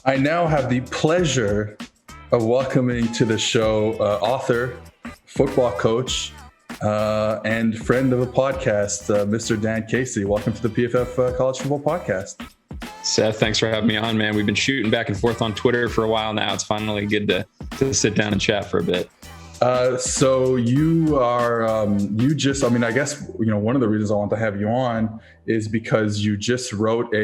I now have the pleasure of welcoming to the show author, football coach, and friend of the podcast, Mr. Dan Casey. Welcome to the PFF College Football Podcast. Seth, thanks for having me on, man. We've been shooting back and forth on Twitter for a while now. It's finally good to sit down and chat for a bit. So you are, I guess, one of the reasons I want to have you on is because you just wrote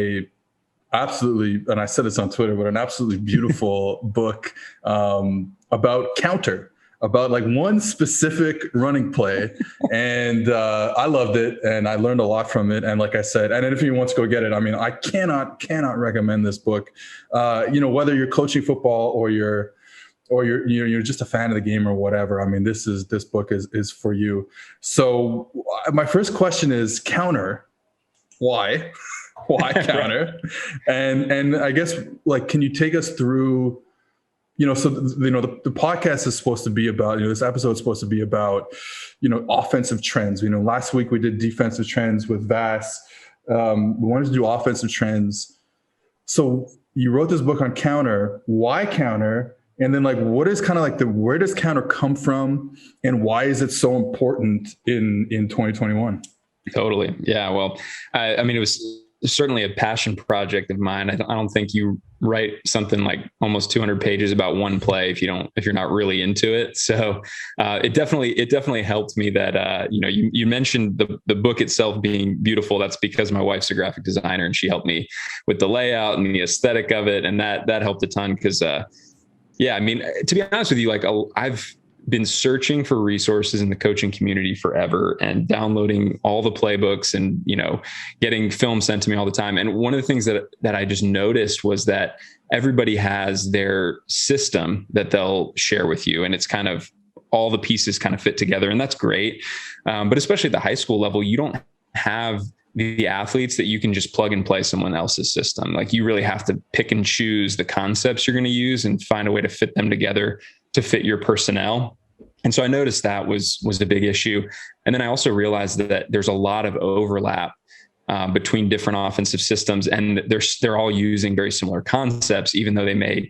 absolutely, and I said this on Twitter, but an absolutely beautiful book about counter, about like one specific running play. And I loved it and I learned a lot from it. And like I said, and if you want to go get it, I mean, I cannot recommend this book, whether you're coaching football or you're just a fan of the game or whatever. I mean, this book is for you. So my first question is counter. Why? Why counter? And I guess, like, can you take us through, the podcast is supposed to be about, this episode is supposed to be about, offensive trends. Last week we did defensive trends with Vass. We wanted to do offensive trends. So you wrote this book on counter. Why counter? And then, like, what is kind of like where does counter come from, and why is it so important in 2021? Totally. Yeah. Well, I mean, it was certainly a passion project of mine. I don't think you write something like almost 200 pages about one play if you're not really into it. So it definitely helped me that you mentioned the book itself being beautiful. That's because my wife's a graphic designer and she helped me with the layout and the aesthetic of it, and that helped a ton because. Yeah, I mean, to be honest with you, like I've been searching for resources in the coaching community forever and downloading all the playbooks and, getting film sent to me all the time. And one of the things that I just noticed was that everybody has their system that they'll share with you. And it's kind of all the pieces kind of fit together. And that's great. But especially at the high school level, you don't have the athletes that you can just plug and play someone else's system. Like you really have to pick and choose the concepts you're going to use and find a way to fit them together to fit your personnel. And so I noticed that was a big issue. And then I also realized that there's a lot of overlap between different offensive systems, and they're all using very similar concepts, even though they may,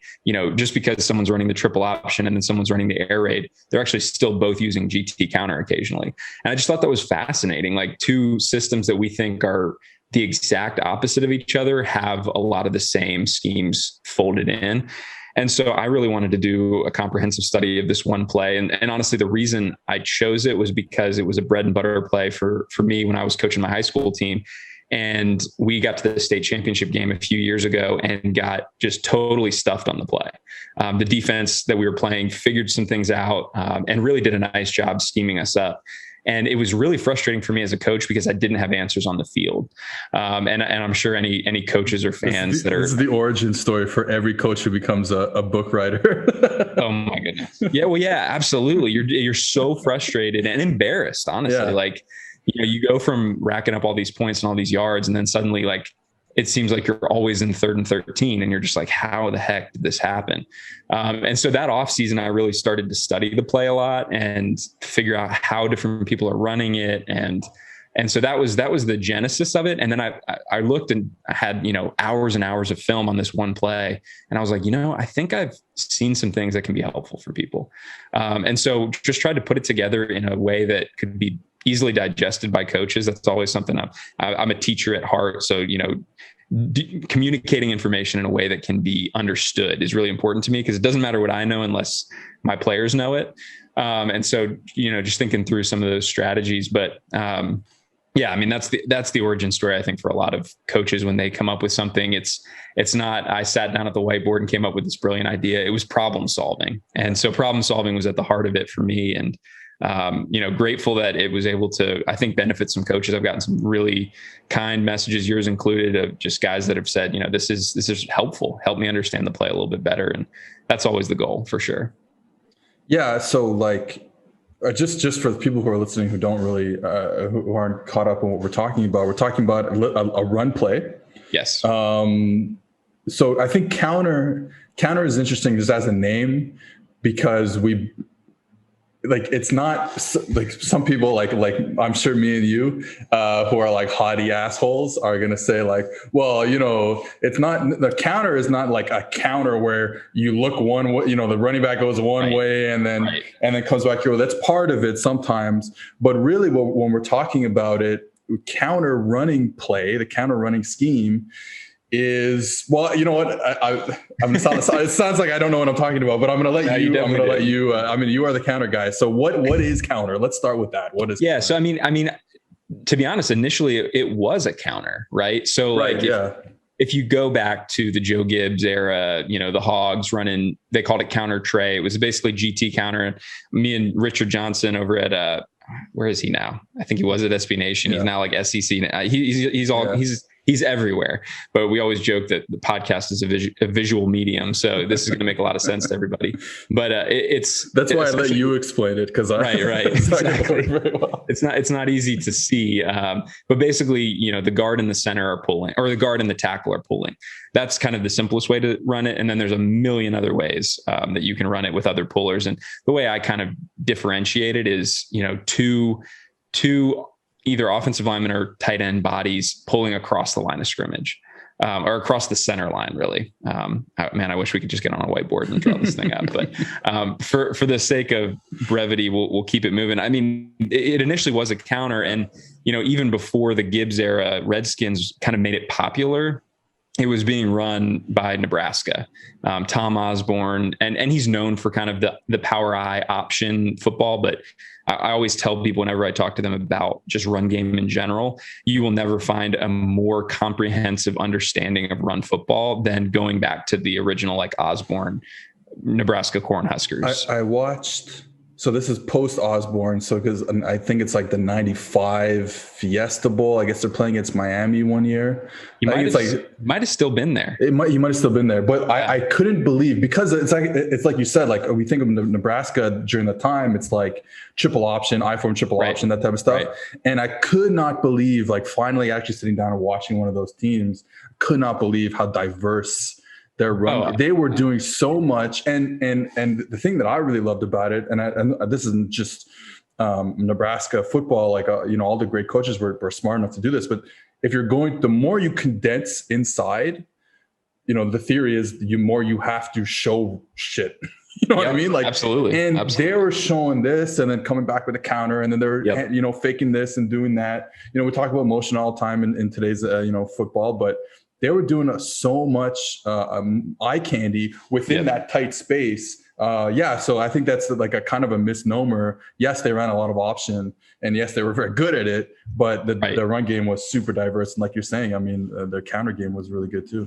just because someone's running the triple option and then someone's running the air raid, they're actually still both using GT counter occasionally. And I just thought that was fascinating. Like two systems that we think are the exact opposite of each other have a lot of the same schemes folded in. And so I really wanted to do a comprehensive study of this one play. And honestly, the reason I chose it was because it was a bread and butter play for me when I was coaching my high school team. And we got to the state championship game a few years ago and got just totally stuffed on the play. The defense that we were playing figured some things out and really did a nice job scheming us up. And it was really frustrating for me as a coach because I didn't have answers on the field. And I'm sure any coaches or fans this is the origin story for every coach who becomes a book writer. Oh my goodness. Yeah. Well, yeah, absolutely. You're so frustrated and embarrassed, honestly. Yeah. Like, you go from racking up all these points and all these yards, and then suddenly, like, it seems like you're always in 3rd and 13, and you're just like, how the heck did this happen? And so that offseason, I really started to study the play a lot and figure out how different people are running it. And so that was the genesis of it. And then I looked and I had, hours and hours of film on this one play. And I was like, I think I've seen some things that can be helpful for people. And so just tried to put it together in a way that could be easily digested by coaches. That's always something I'm a teacher at heart. So, communicating information in a way that can be understood is really important to me because it doesn't matter what I know unless my players know it. And so, just thinking through some of those strategies, but, yeah, I mean, that's the origin story, I think, for a lot of coaches when they come up with something. It's not, I sat down at the whiteboard and came up with this brilliant idea. It was problem solving. And so problem solving was at the heart of it for me. And, grateful that it was able to, I think, benefit some coaches. I've gotten some really kind messages, yours included, of just guys that have said, this is helpful. Help me understand the play a little bit better. And that's always the goal for sure. Yeah. So like, just for the people who are listening who don't really who aren't caught up on what we're talking about a run play. Yes. So I think counter is interesting just as a name because like it's not like some people like I'm sure me and you who are like haughty assholes are gonna say like, well, it's not, the counter is not like a counter where you look one way, the running back goes one way and then comes back here. That's part of it sometimes, but really when we're talking about it, counter running play, the counter running scheme is, well, you know what? It sounds like I don't know what I'm talking about, but I'm going to let you. I'm going to let you. You are the counter guy. So what is counter? Let's start with that. What is? Yeah. So I mean, to be honest, initially it was a counter, right? So if you go back to the Joe Gibbs era, the Hogs running, they called it counter tray. It was basically GT counter. And me and Richard Johnson over at where is he now? I think he was at SB Nation. Yeah. He's now like SEC. He's everywhere, but we always joke that the podcast is a visual medium. So this is going to make a lot of sense to everybody, but that's why I let you explain it. Right. Exactly. Well. It's not easy to see. But basically, the guard and the center are pulling, or the guard and the tackle are pulling. That's kind of the simplest way to run it. And then there's a million other ways that you can run it with other pullers. And the way I kind of differentiate it is, two either offensive linemen or tight end bodies pulling across the line of scrimmage, or across the center line, really. I wish we could just get on a whiteboard and draw this thing up. But for the sake of brevity, we'll keep it moving. I mean, it initially was a counter. And, even before the Gibbs era, Redskins kind of made it popular. It was being run by Nebraska, Tom Osborne, and he's known for kind of the power eye option football. But I always tell people whenever I talk to them about just run game in general, you will never find a more comprehensive understanding of run football than going back to the original like Osborne, Nebraska Cornhuskers. I watched. So this is post Osborne. So because I think it's like the '95 Fiesta Bowl. I guess they're playing against Miami one year. You might have still been there. You might have still been there, but I couldn't believe, because it's like you said, like we think of Nebraska during the time, it's like triple option, I-form triple option, that type of stuff. Right. And I could not believe, like finally actually sitting down and watching one of those teams, could not believe how diverse their run. They were doing so much, and the thing that I really loved about it, and this isn't just Nebraska football, like all the great coaches were smart enough to do this, but if you're going, the more you condense inside, the theory is the more you have to show shit. You know what I mean? Like, absolutely. And they were showing this and then coming back with a counter, and then they're faking this and doing that. We talk about motion all the time in today's football, but they were doing so much eye candy within that tight space. So I think that's like a kind of a misnomer. Yes, they ran a lot of option, and yes, they were very good at it, but the run game was super diverse. And like you're saying, the counter game was really good too.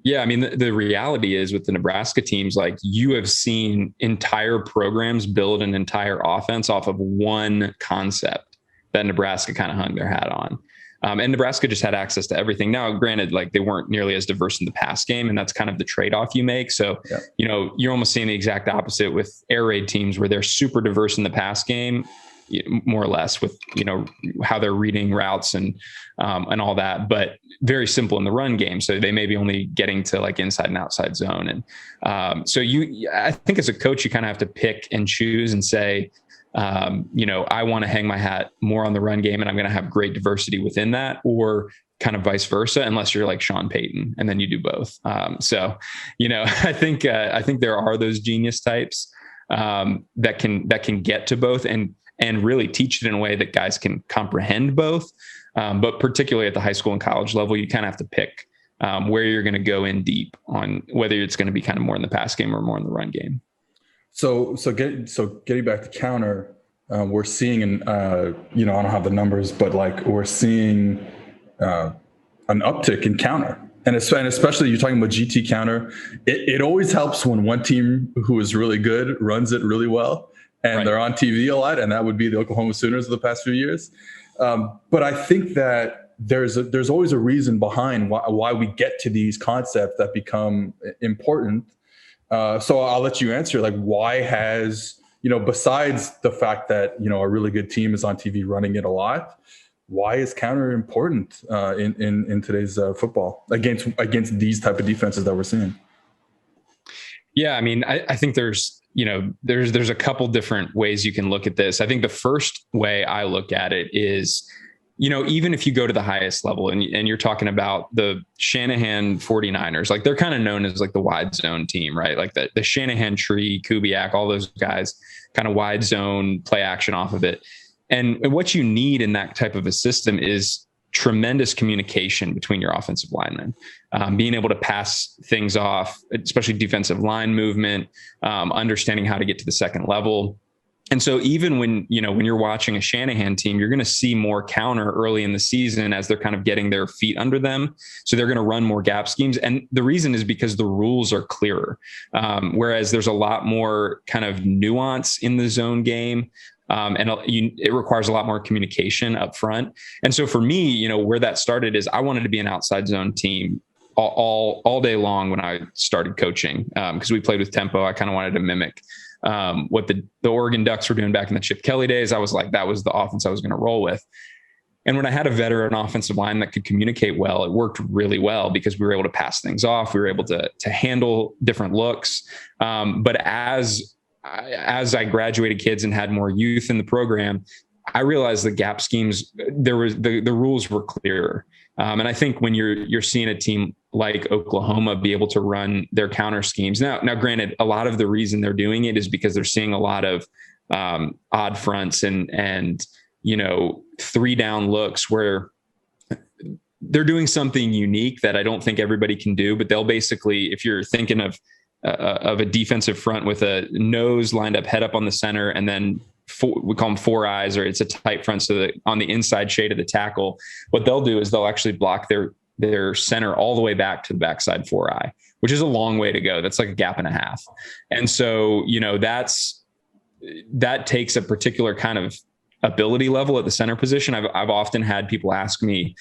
Yeah, the reality is with the Nebraska teams, like you have seen entire programs build an entire offense off of one concept that Nebraska kind of hung their hat on. And Nebraska just had access to everything. Now, granted, like they weren't nearly as diverse in the pass game, and that's kind of the trade-off you make. So, you're almost seeing the exact opposite with air raid teams where they're super diverse in the pass game, more or less, with, how they're reading routes and all that, but very simple in the run game. So they may be only getting to like inside and outside zone. And I think as a coach, you kind of have to pick and choose and say, I want to hang my hat more on the run game, and I'm going to have great diversity within that, or kind of vice versa, unless you're like Sean Payton and then you do both. I think there are those genius types that can get to both and really teach it in a way that guys can comprehend both. But particularly at the high school and college level, you kind of have to pick where you're going to go in deep on whether it's going to be kind of more in the pass game or more in the run game. So getting back to counter, we're seeing I don't have the numbers, but like we're seeing an uptick in counter, and especially you're talking about GT counter. It always helps when one team who is really good runs it really well, and they're on TV a lot, and that would be the Oklahoma Sooners of the past few years. But I think that there's always a reason behind why we get to these concepts that become important. So I'll let you answer, like, why has, besides the fact that, a really good team is on TV running it a lot, why is counter important in today's football against these type of defenses that we're seeing? Yeah, I think there's there's a couple different ways you can look at this. I think the first way I look at it is, even if you go to the highest level and you're talking about the Shanahan 49ers, like they're kind of known as like the wide zone team, right? Like the Shanahan tree, Kubiak, all those guys, kind of wide zone play action off of it. And what you need in that type of a system is tremendous communication between your offensive linemen, being able to pass things off, especially defensive line movement, understanding how to get to the second level. And so even when you're watching a Shanahan team, you're going to see more counter early in the season as they're kind of getting their feet under them. So they're going to run more gap schemes. And the reason is because the rules are clearer. Whereas there's a lot more kind of nuance in the zone game. It requires a lot more communication up front. And so for me, where that started is I wanted to be an outside zone team all day long when I started coaching, because we played with tempo. I kind of wanted to mimic what the Oregon Ducks were doing back in the Chip Kelly days. I was like, that was the offense I was going to roll with. And when I had a veteran offensive line that could communicate well, it worked really well because we were able to pass things off. We were able to handle different looks. But as I graduated kids and had more youth in the program, I realized the gap schemes, the rules were clearer. And I think when you're seeing a team like Oklahoma be able to run their counter schemes. Now, granted, a lot of the reason they're doing it is because they're seeing a lot of odd fronts and 3 down looks where they're doing something unique that I don't think everybody can do. But they'll basically, if you're thinking of a defensive front with a nose lined up, head up on the center, and then we call them 4 eyes, or it's a tight front. So that on the inside shade of the tackle, what they'll do is they'll actually block their center all the way back to the backside 4 eye, which is a long way to go. That's like a gap and a half. And so, that takes a particular kind of ability level at the center position. I've often had people ask me,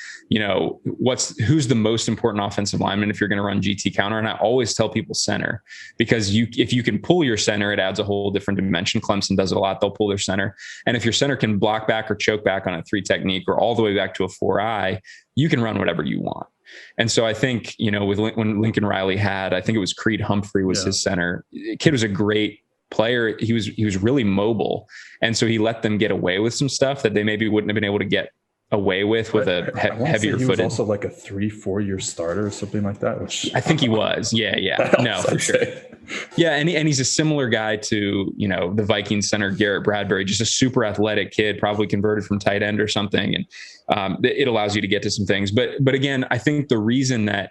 who's the most important offensive lineman if you're going to run GT counter? And I always tell people center, because if you can pull your center, it adds a whole different dimension. Clemson does it a lot. They'll pull their center. And if your center can block back or choke back on a 3 technique or all the way back to a 4 eye, you can run whatever you want. And so I think, when Lincoln Riley I think it was Creed Humphrey was his center. Kid was a great player. He was really mobile. And so he let them get away with some stuff that they maybe wouldn't have been able to get away with a heavier footed. He was also like a 3-4 year starter or something like that, which I think he was. Yeah. No, for sure. Yeah. And he's a similar guy to, the Vikings center, Garrett Bradbury, just a super athletic kid, probably converted from tight end or something. And it allows you to get to some things. But again, I think the reason that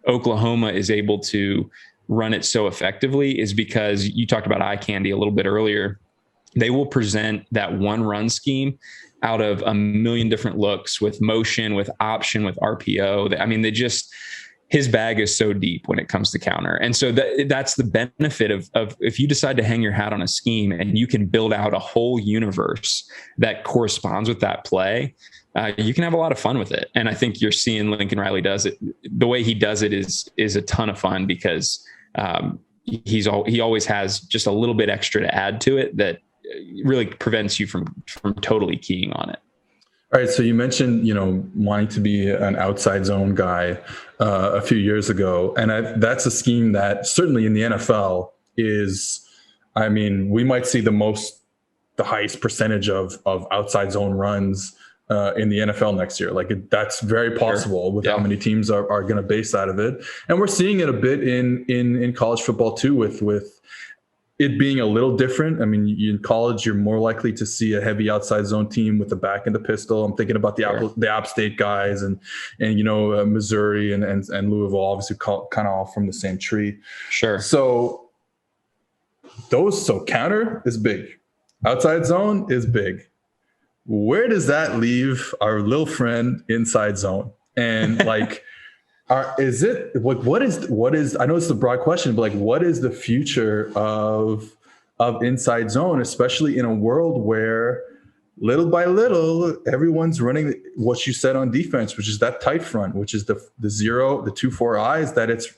Oklahoma is able to run it so effectively is because you talked about eye candy a little bit earlier. They will present that one run scheme out of a million different looks, with motion, with option, with RPO. I mean, his bag is so deep when it comes to counter. And so that's the benefit of if you decide to hang your hat on a scheme and you can build out a whole universe that corresponds with that play, you can have a lot of fun with it. And I think you're seeing Lincoln Riley does it. The way he does it is a ton of fun, because he always has just a little bit extra to add to it that really prevents you from totally keying on it. All right. So you mentioned, wanting to be an outside zone guy a few years ago. And that's a scheme that certainly in the NFL we might see the highest percentage of outside zone runs in the NFL next year. Like that's very possible with how many teams are going to base out of it. And we're seeing it a bit in college football too, with it being a little different. I mean, in college, you're more likely to see a heavy outside zone team with the back and the pistol. I'm thinking about the App State guys and Missouri and Louisville, obviously kind of all from the same tree. Sure. So counter is big. Outside zone is big. Where does that leave our little friend inside zone? And like, is it what is? I know it's a broad question, but like, what is the future of inside zone, especially in a world where little by little everyone's running what you said on defense, which is that tight front, which is the 2-4 eyes. That's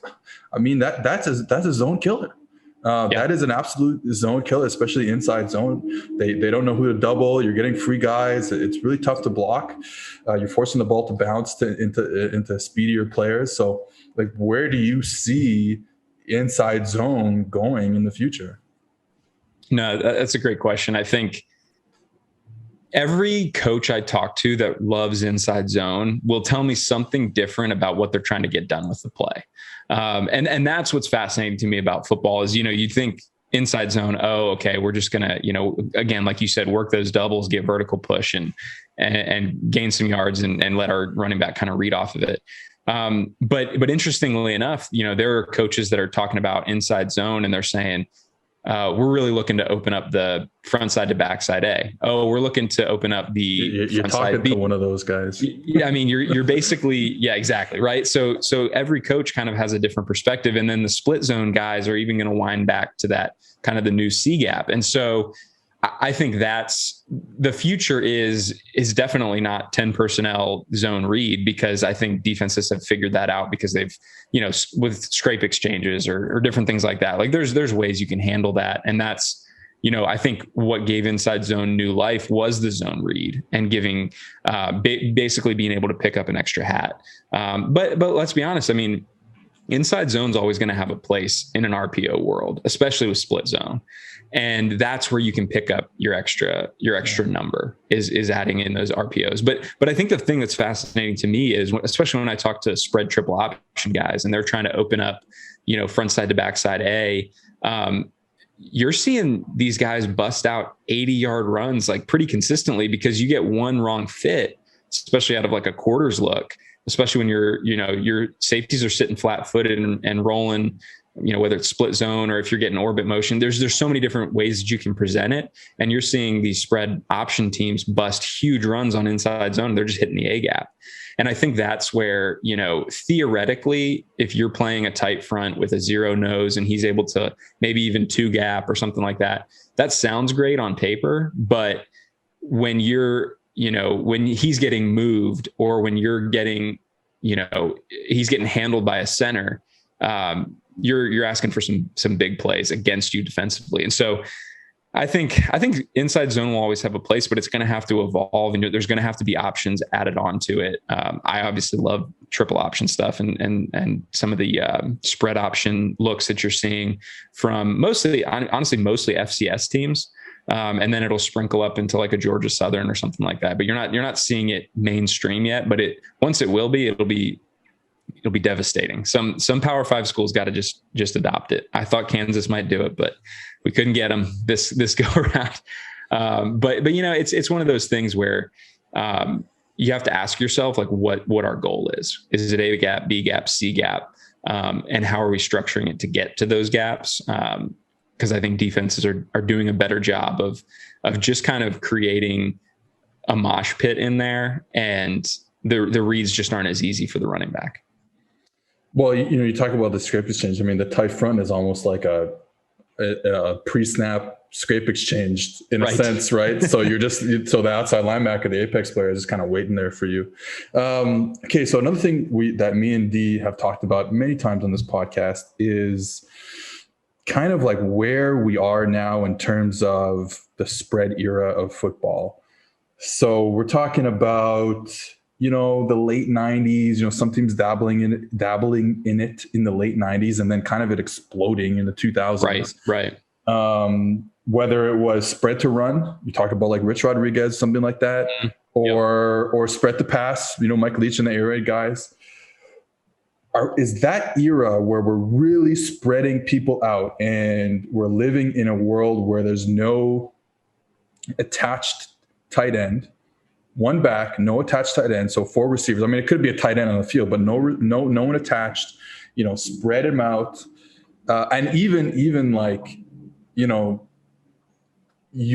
a zone killer. That is an absolute zone killer, especially inside zone. They don't know who to double. You're getting free guys. It's really tough to block. You're forcing the ball to bounce into speedier players. So, like, where do you see inside zone going in the future? No, that's a great question. I think every coach I talk to that loves inside zone will tell me something different about what they're trying to get done with the play. And that's what's fascinating to me about football is, you think inside zone, oh, okay, we're just going to, again, like you said, work those doubles, get vertical push and gain some yards and let our running back kind of read off of it. But interestingly enough, there are coaches that are talking about inside zone and they're saying, we're really looking to open up the front side to backside A. Oh, we're looking to open up the you're talking to one of those guys. Yeah, I mean, you're basically, yeah, exactly, right. So every coach kind of has a different perspective, and then the split zone guys are even going to wind back to that kind of the new C gap. And so I think that's the future is definitely not 10 personnel zone read, because I think defenses have figured that out because they've, with scrape exchanges or different things like that. Like there's ways you can handle that. And that's, I think what gave inside zone new life was the zone read and giving, basically being able to pick up an extra hat. But let's be honest. I mean, inside zone's always going to have a place in an RPO world, especially with split zone. And that's where you can pick up your extra number is adding in those RPOs. But I think the thing that's fascinating to me is, especially when I talk to spread triple option guys and they're trying to open up, front side to backside A, you're seeing these guys bust out 80-yard runs like pretty consistently because you get one wrong fit, especially out of like a quarters look, especially when your safeties are sitting flat footed and rolling, whether it's split zone or if you're getting orbit motion, there's so many different ways that you can present it. And you're seeing these spread option teams bust huge runs on inside zone. They're just hitting the A gap. And I think that's where, theoretically, if you're playing a tight front with a zero nose and he's able to maybe even two gap or something like that, that sounds great on paper. But when when he's getting moved or when you're getting, he's getting handled by a center, you're asking for some big plays against you defensively. And so I think inside zone will always have a place, but it's going to have to evolve, and there's going to have to be options added onto it. I obviously love triple option stuff and some of the spread option looks that you're seeing from mostly FCS teams. And then it'll sprinkle up into like a Georgia Southern or something like that. But you're not seeing it mainstream yet, but once it will be, it'll be devastating. Some Power 5 schools got to just adopt it. I thought Kansas might do it, but we couldn't get them this go around. But it's one of those things where you have to ask yourself like what our goal is. Is it A gap, B gap, C gap, and how are we structuring it to get to those gaps? Because I think defenses are doing a better job of just kind of creating a mosh pit in there, and the reads just aren't as easy for the running back. Well, you talk about the scrape exchange. I mean, the tight front is almost like a pre-snap scrape exchange in a sense, right? So so the outside linebacker, the apex player, is just kind of waiting there for you. Okay, so another thing that me and Dee have talked about many times on this podcast is kind of like where we are now in terms of the spread era of football. So we're talking about the late 90s, some teams dabbling in it in the late 90s, and then kind of it exploding in the 2000s. Right. Whether it was spread to run, you talk about like Rich Rodriguez, something like that, or spread to pass, Mike Leach and the air raid guys. Is that era where we're really spreading people out and we're living in a world where there's no attached tight end, one back, no attached tight end, so four receivers. I mean, it could be a tight end on the field, but no one attached. Spread him out, and even like, you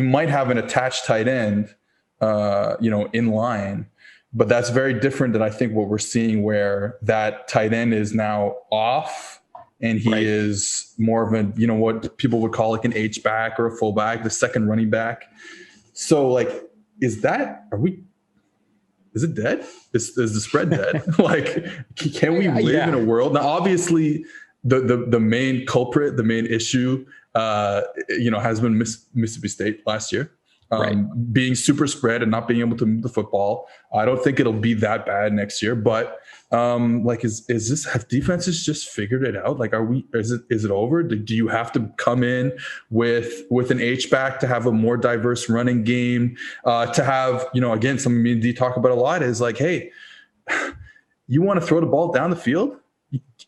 might have an attached tight end, in line, but that's very different than I think what we're seeing, where that tight end is now off and he is more of a, what people would call like an H back or a full back, the second running back. So like, is it dead? Is the spread dead? Like, can we live in a world? Now, obviously the main culprit, the main issue, has been Mississippi State last year. Right. being super spread and not being able to move the football. I don't think it'll be that bad next year, but like, is this, have defenses just figured it out? Like, is it over? Do you have to come in with an H-back to have a more diverse running game, to have, again, something me and D talk about a lot is like, hey, you want to throw the ball down the field?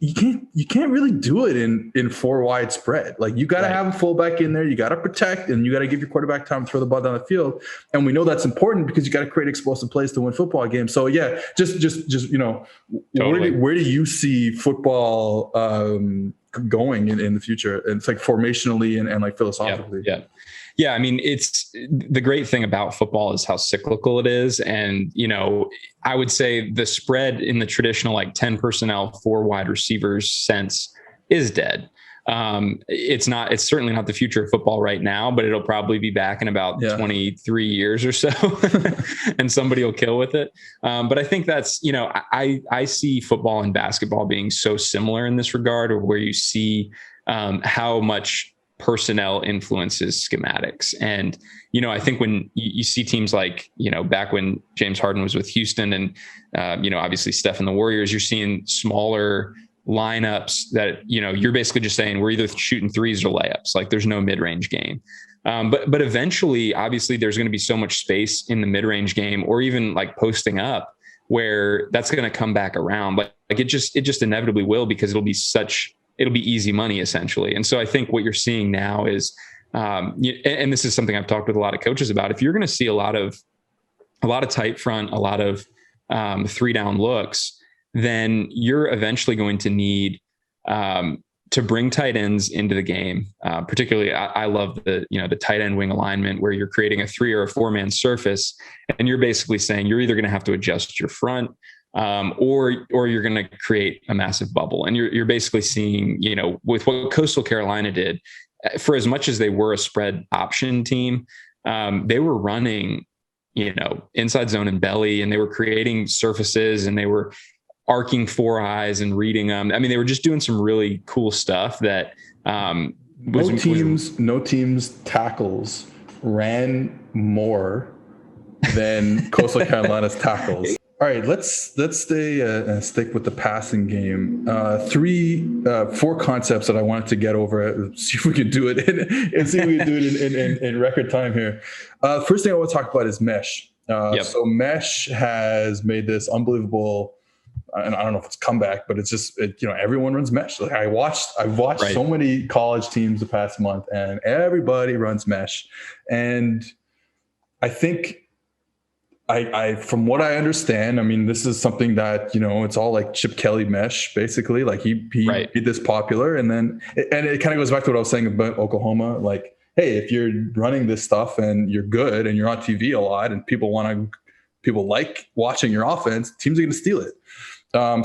You can't really do it in four wide spread. Like, you got to have a fullback in there. You got to protect, and you got to give your quarterback time to throw the ball down the field. And we know that's important because you got to create explosive plays to win football games. So yeah, just Totally. where do you see football going in the future? And it's like formationally and like philosophically. Yeah. I mean, it's the great thing about football is how cyclical it is. And, I would say the spread in the traditional, like 10 personnel, 4 wide receivers sense is dead. It's certainly not the future of football right now, but it'll probably be back in about 23 years or so and somebody will kill with it. But I think that's, I see football and basketball being so similar in this regard, or where you see how much personnel influences schematics. And, I think when you see teams like, back when James Harden was with Houston and, obviously Steph and the Warriors, you're seeing smaller lineups that, you're basically just saying we're either shooting threes or layups. Like, there's no mid-range game. But eventually, obviously, there's going to be so much space in the mid-range game, or even like posting up, where that's going to come back around. Like it just inevitably will, because it'll be easy money essentially. And so I think what you're seeing now is, and this is something I've talked with a lot of coaches about, if you're going to see a lot of tight front, a lot of 3-down looks, then you're eventually going to need to bring tight ends into the game. Particularly, I love the tight end wing alignment, where you're creating a 3 or a 4-man surface, and you're basically saying you're either going to have to adjust your front, or you're going to create a massive bubble. And you're basically seeing, with what Coastal Carolina did, for as much as they were a spread option team, they were running, inside zone and belly, and they were creating surfaces, and they were arcing 4 eyes and reading them. I mean, they were just doing some really cool stuff that no teams tackles ran more than Coastal Carolina's tackles. All right, let's stick with the passing game. 4 concepts that I wanted to get over. See if we can do it in record time here. First thing I want to talk about is mesh. So mesh has made this unbelievable, and I don't know if it's comeback, but it's just everyone runs mesh. Like, I've watched so many college teams the past month, and everybody runs mesh, and I think. I from what I understand, I mean, this is something that, it's all like Chip Kelly mesh, basically. Like, he made this popular, and it kind of goes back to what I was saying about Oklahoma. Like, hey, if you're running this stuff and you're good and you're on TV a lot and people like watching your offense, teams are going to steal it.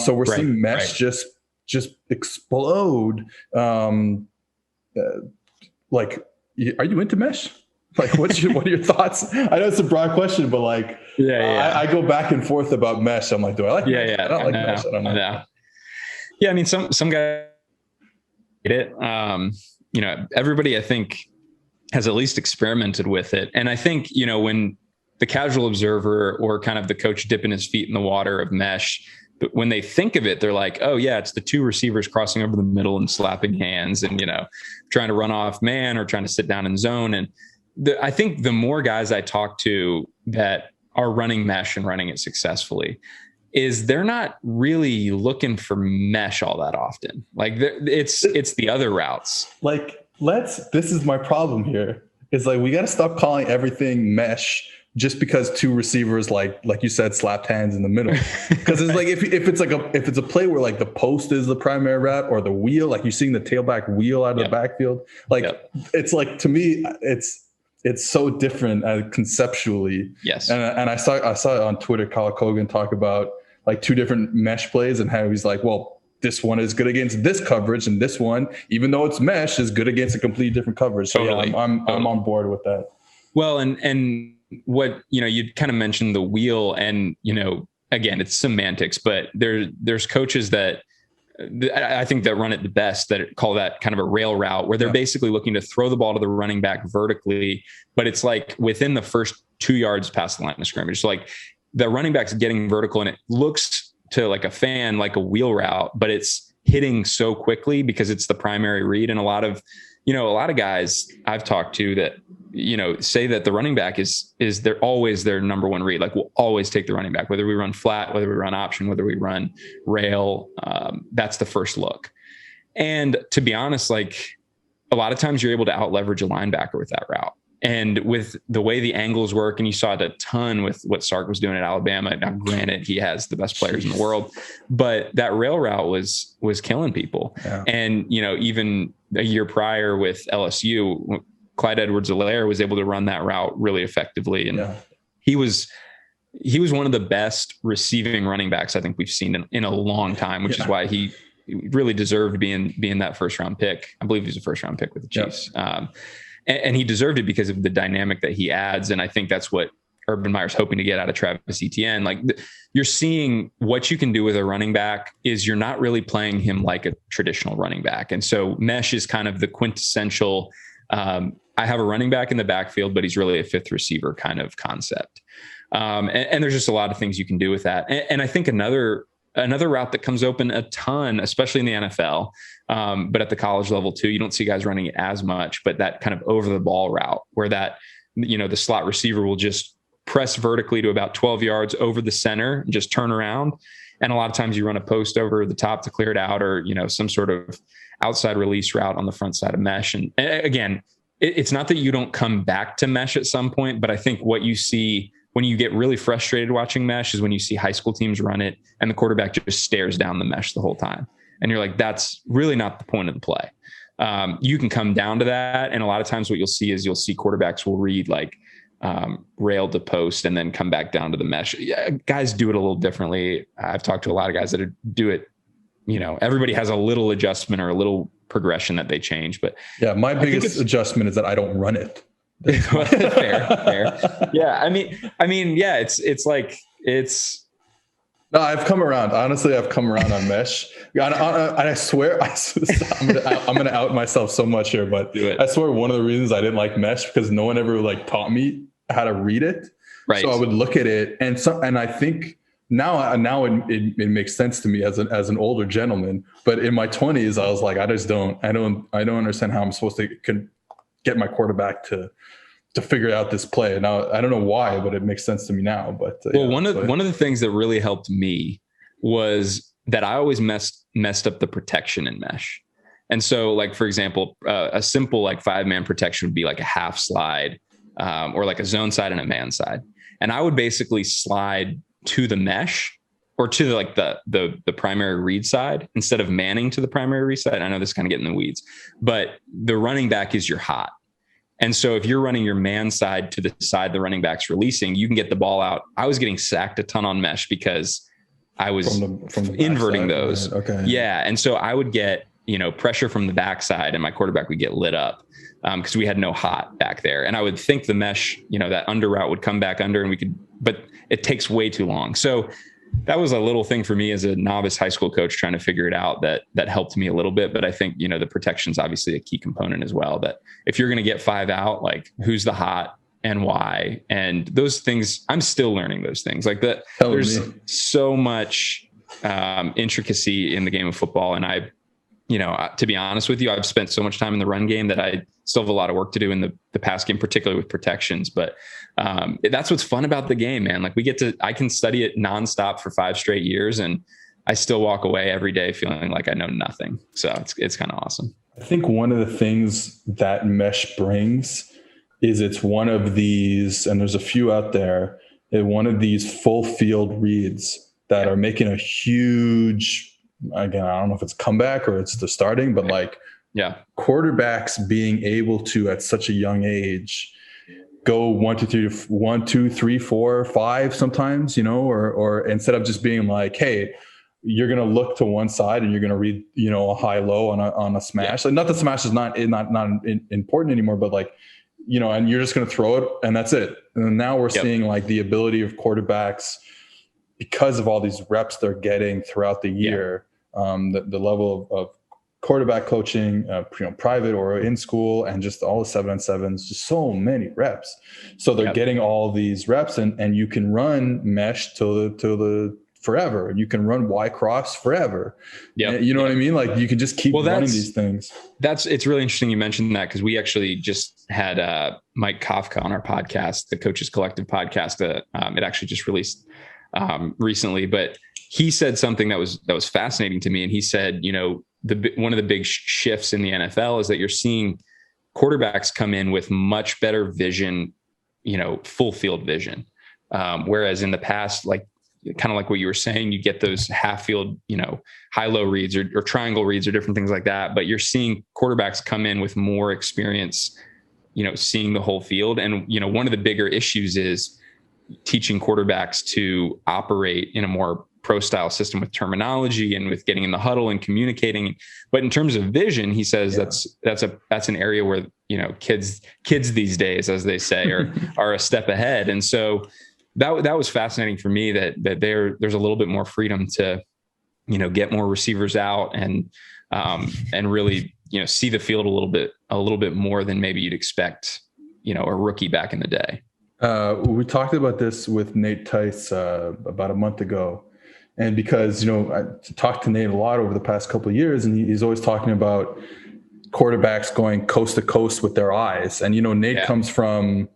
So we're seeing mesh just explode. Like, are you into mesh? Like, what are your thoughts? I know it's a broad question, but like, I go back and forth about mesh. I'm like, do I like mesh? I don't like mesh. I don't know. Yeah, I mean, some guys hate it. Everybody, I think, has at least experimented with it. And I think, when the casual observer or kind of the coach dipping his feet in the water of mesh, but when they think of it, they're like, oh yeah, it's the 2 receivers crossing over the middle and slapping hands and, trying to run off man or trying to sit down in zone. And I think the more guys I talk to that are running mesh and running it successfully, is they're not really looking for mesh all that often. Like, it's the other routes. Like, this is my problem here. Is like, we got to stop calling everything mesh just because 2 receivers, like you said, slapped hands in the middle. Because it's like, if it's a play where like the post is the primary route, or the wheel, like you're seeing the tailback wheel out of the backfield. Like, it's like, to me, it's so different conceptually. Yes. And I saw on Twitter, Kyle Kogan talk about like 2 different mesh plays, and how he's like, well, this one is good against this coverage, and this one, even though it's mesh, is good against a completely different coverage. So totally. Yeah, I'm on board with that. Well, and what, you kind of mentioned the wheel, and, again, it's semantics, but there's coaches that I think that run it the best, that call that kind of a rail route, where they're basically looking to throw the ball to the running back vertically, but it's like within the first 2 yards past the line of scrimmage. So like the running back's getting vertical, and it looks to like a fan like a wheel route, but it's hitting so quickly because it's the primary read. And a lot of guys I've talked to that, say that the running back is they're always their number one read. Like, we'll always take the running back, whether we run flat, whether we run option, whether we run rail. That's the first look. And to be honest, like a lot of times you're able to out leverage a linebacker with that route. And with the way the angles work, and you saw it a ton with what Sark was doing at Alabama. Now, granted, he has the best players in the world, but that rail route was killing people. Yeah. And, even a year prior with LSU, Clyde Edwards-Helaire was able to run that route really effectively. And he was one of the best receiving running backs I think we've seen in a long time, which is why he really deserved being that first round pick. I believe he's a first round pick with the Chiefs. And he deserved it because of the dynamic that he adds. And I think that's what Urban Meyer's hoping to get out of Travis Etienne. Like, you're seeing what you can do with a running back is you're not really playing him like a traditional running back. And so mesh is kind of the quintessential, I have a running back in the backfield, but he's really a fifth receiver kind of concept. And there's just a lot of things you can do with that. And I think another route that comes open a ton, especially in the NFL, but at the college level too, you don't see guys running it as much, but that kind of over the ball route where that, the slot receiver will just press vertically to about 12 yards over the center and just turn around. And a lot of times you run a post over the top to clear it out, or, some sort of outside release route on the front side of mesh. And again, it's not that you don't come back to mesh at some point, but I think what you see when you get really frustrated watching mesh is when you see high school teams run it and the quarterback just stares down the mesh the whole time. And you're like, that's really not the point of the play. You can come down to that. And a lot of times what you'll see quarterbacks will read like rail to post and then come back down to the mesh. Yeah, guys do it a little differently. I've talked to a lot of guys that do it. Everybody has a little adjustment or a little progression that they change. But yeah, my biggest adjustment is that I don't run it. fair. Yeah. I mean, yeah, it's like, no, I've come around. Honestly, I've come around on mesh. I swear, I'm going to out myself so much here, but I swear one of the reasons I didn't like mesh because no one ever like taught me how to read it. Right. So I would look at it and I think now it makes sense to me as an older gentleman, but in my 20s, I was like, I don't understand how I'm supposed to get my quarterback to figure out this play. Now, I don't know why, but it makes sense to me now. But one of the things that really helped me was that I always messed up the protection in mesh. And so, like, for example, a simple like 5-man protection would be like a half slide or like a zone side and a man side. And I would basically slide to the mesh or to the primary read side instead of manning to the primary read side. I know this is kind of getting in the weeds, but the running back is your hot. And so if you're running your man side to the side the running back's releasing, you can get the ball out. I was getting sacked a ton on mesh because I was from the inverting those. Right. Okay. Yeah. And so I would get, pressure from the backside and my quarterback would get lit up because we had no hot back there. And I would think the mesh, that under route would come back under but it takes way too long. So that was a little thing for me as a novice high school coach trying to figure it out that helped me a little bit. But I think, the protection is obviously a key component as well, that if you're going to get 5 out, like who's the hot and why, and those things, I'm still learning those things like that. There's so much intricacy in the game of football. And to be honest with you, I've spent so much time in the run game that I still have a lot of work to do in the pass game, particularly with protections. But that's what's fun about the game, man. Like I can study it nonstop for 5 straight years and I still walk away every day feeling like I know nothing. So it's kind of awesome. I think one of the things that mesh brings is it's one of these, and there's a few out there, one of these full field reads that are making a huge, again, I don't know if it's comeback or it's the starting, but quarterbacks being able to, at such a young age, go 1, 2, 3, 4, 5 sometimes, or instead of just being like, hey, you're going to look to one side and you're going to read, a high low on a smash. Like, not that smash is not important anymore, but like, and you're just going to throw it and that's it. And now we're seeing like the ability of quarterbacks, because of all these reps they're getting throughout the year, the level of quarterback coaching, private or in school, and just all the 7-on-7s, just so many reps. So they're getting all these reps, and you can run mesh till the forever. You can run Y cross forever. Yeah, you know what I mean? Like you can just keep running these things. It's really interesting you mentioned that, because we actually just had Mike Kafka on our podcast, the Coaches Collective podcast. It actually just released recently, but he said something that was fascinating to me. And he said, one of the big shifts in the NFL is that you're seeing quarterbacks come in with much better vision, full field vision. Whereas in the past, like kind of like what you were saying, you get those half field, high-low reads or triangle reads or different things like that. But you're seeing quarterbacks come in with more experience, seeing the whole field. And, one of the bigger issues is teaching quarterbacks to operate in a more pro style system with terminology and with getting in the huddle and communicating. But in terms of vision, he says that's an area where, kids these days, as they say, are a step ahead. And so that was fascinating for me, that there's a little bit more freedom to, get more receivers out and really, see the field a little bit more than maybe you'd expect, a rookie back in the day. We talked about this with Nate Tice about a month ago. And because, I talked to Nate a lot over the past couple of years, and he's always talking about quarterbacks going coast to coast with their eyes. And, Nate comes from,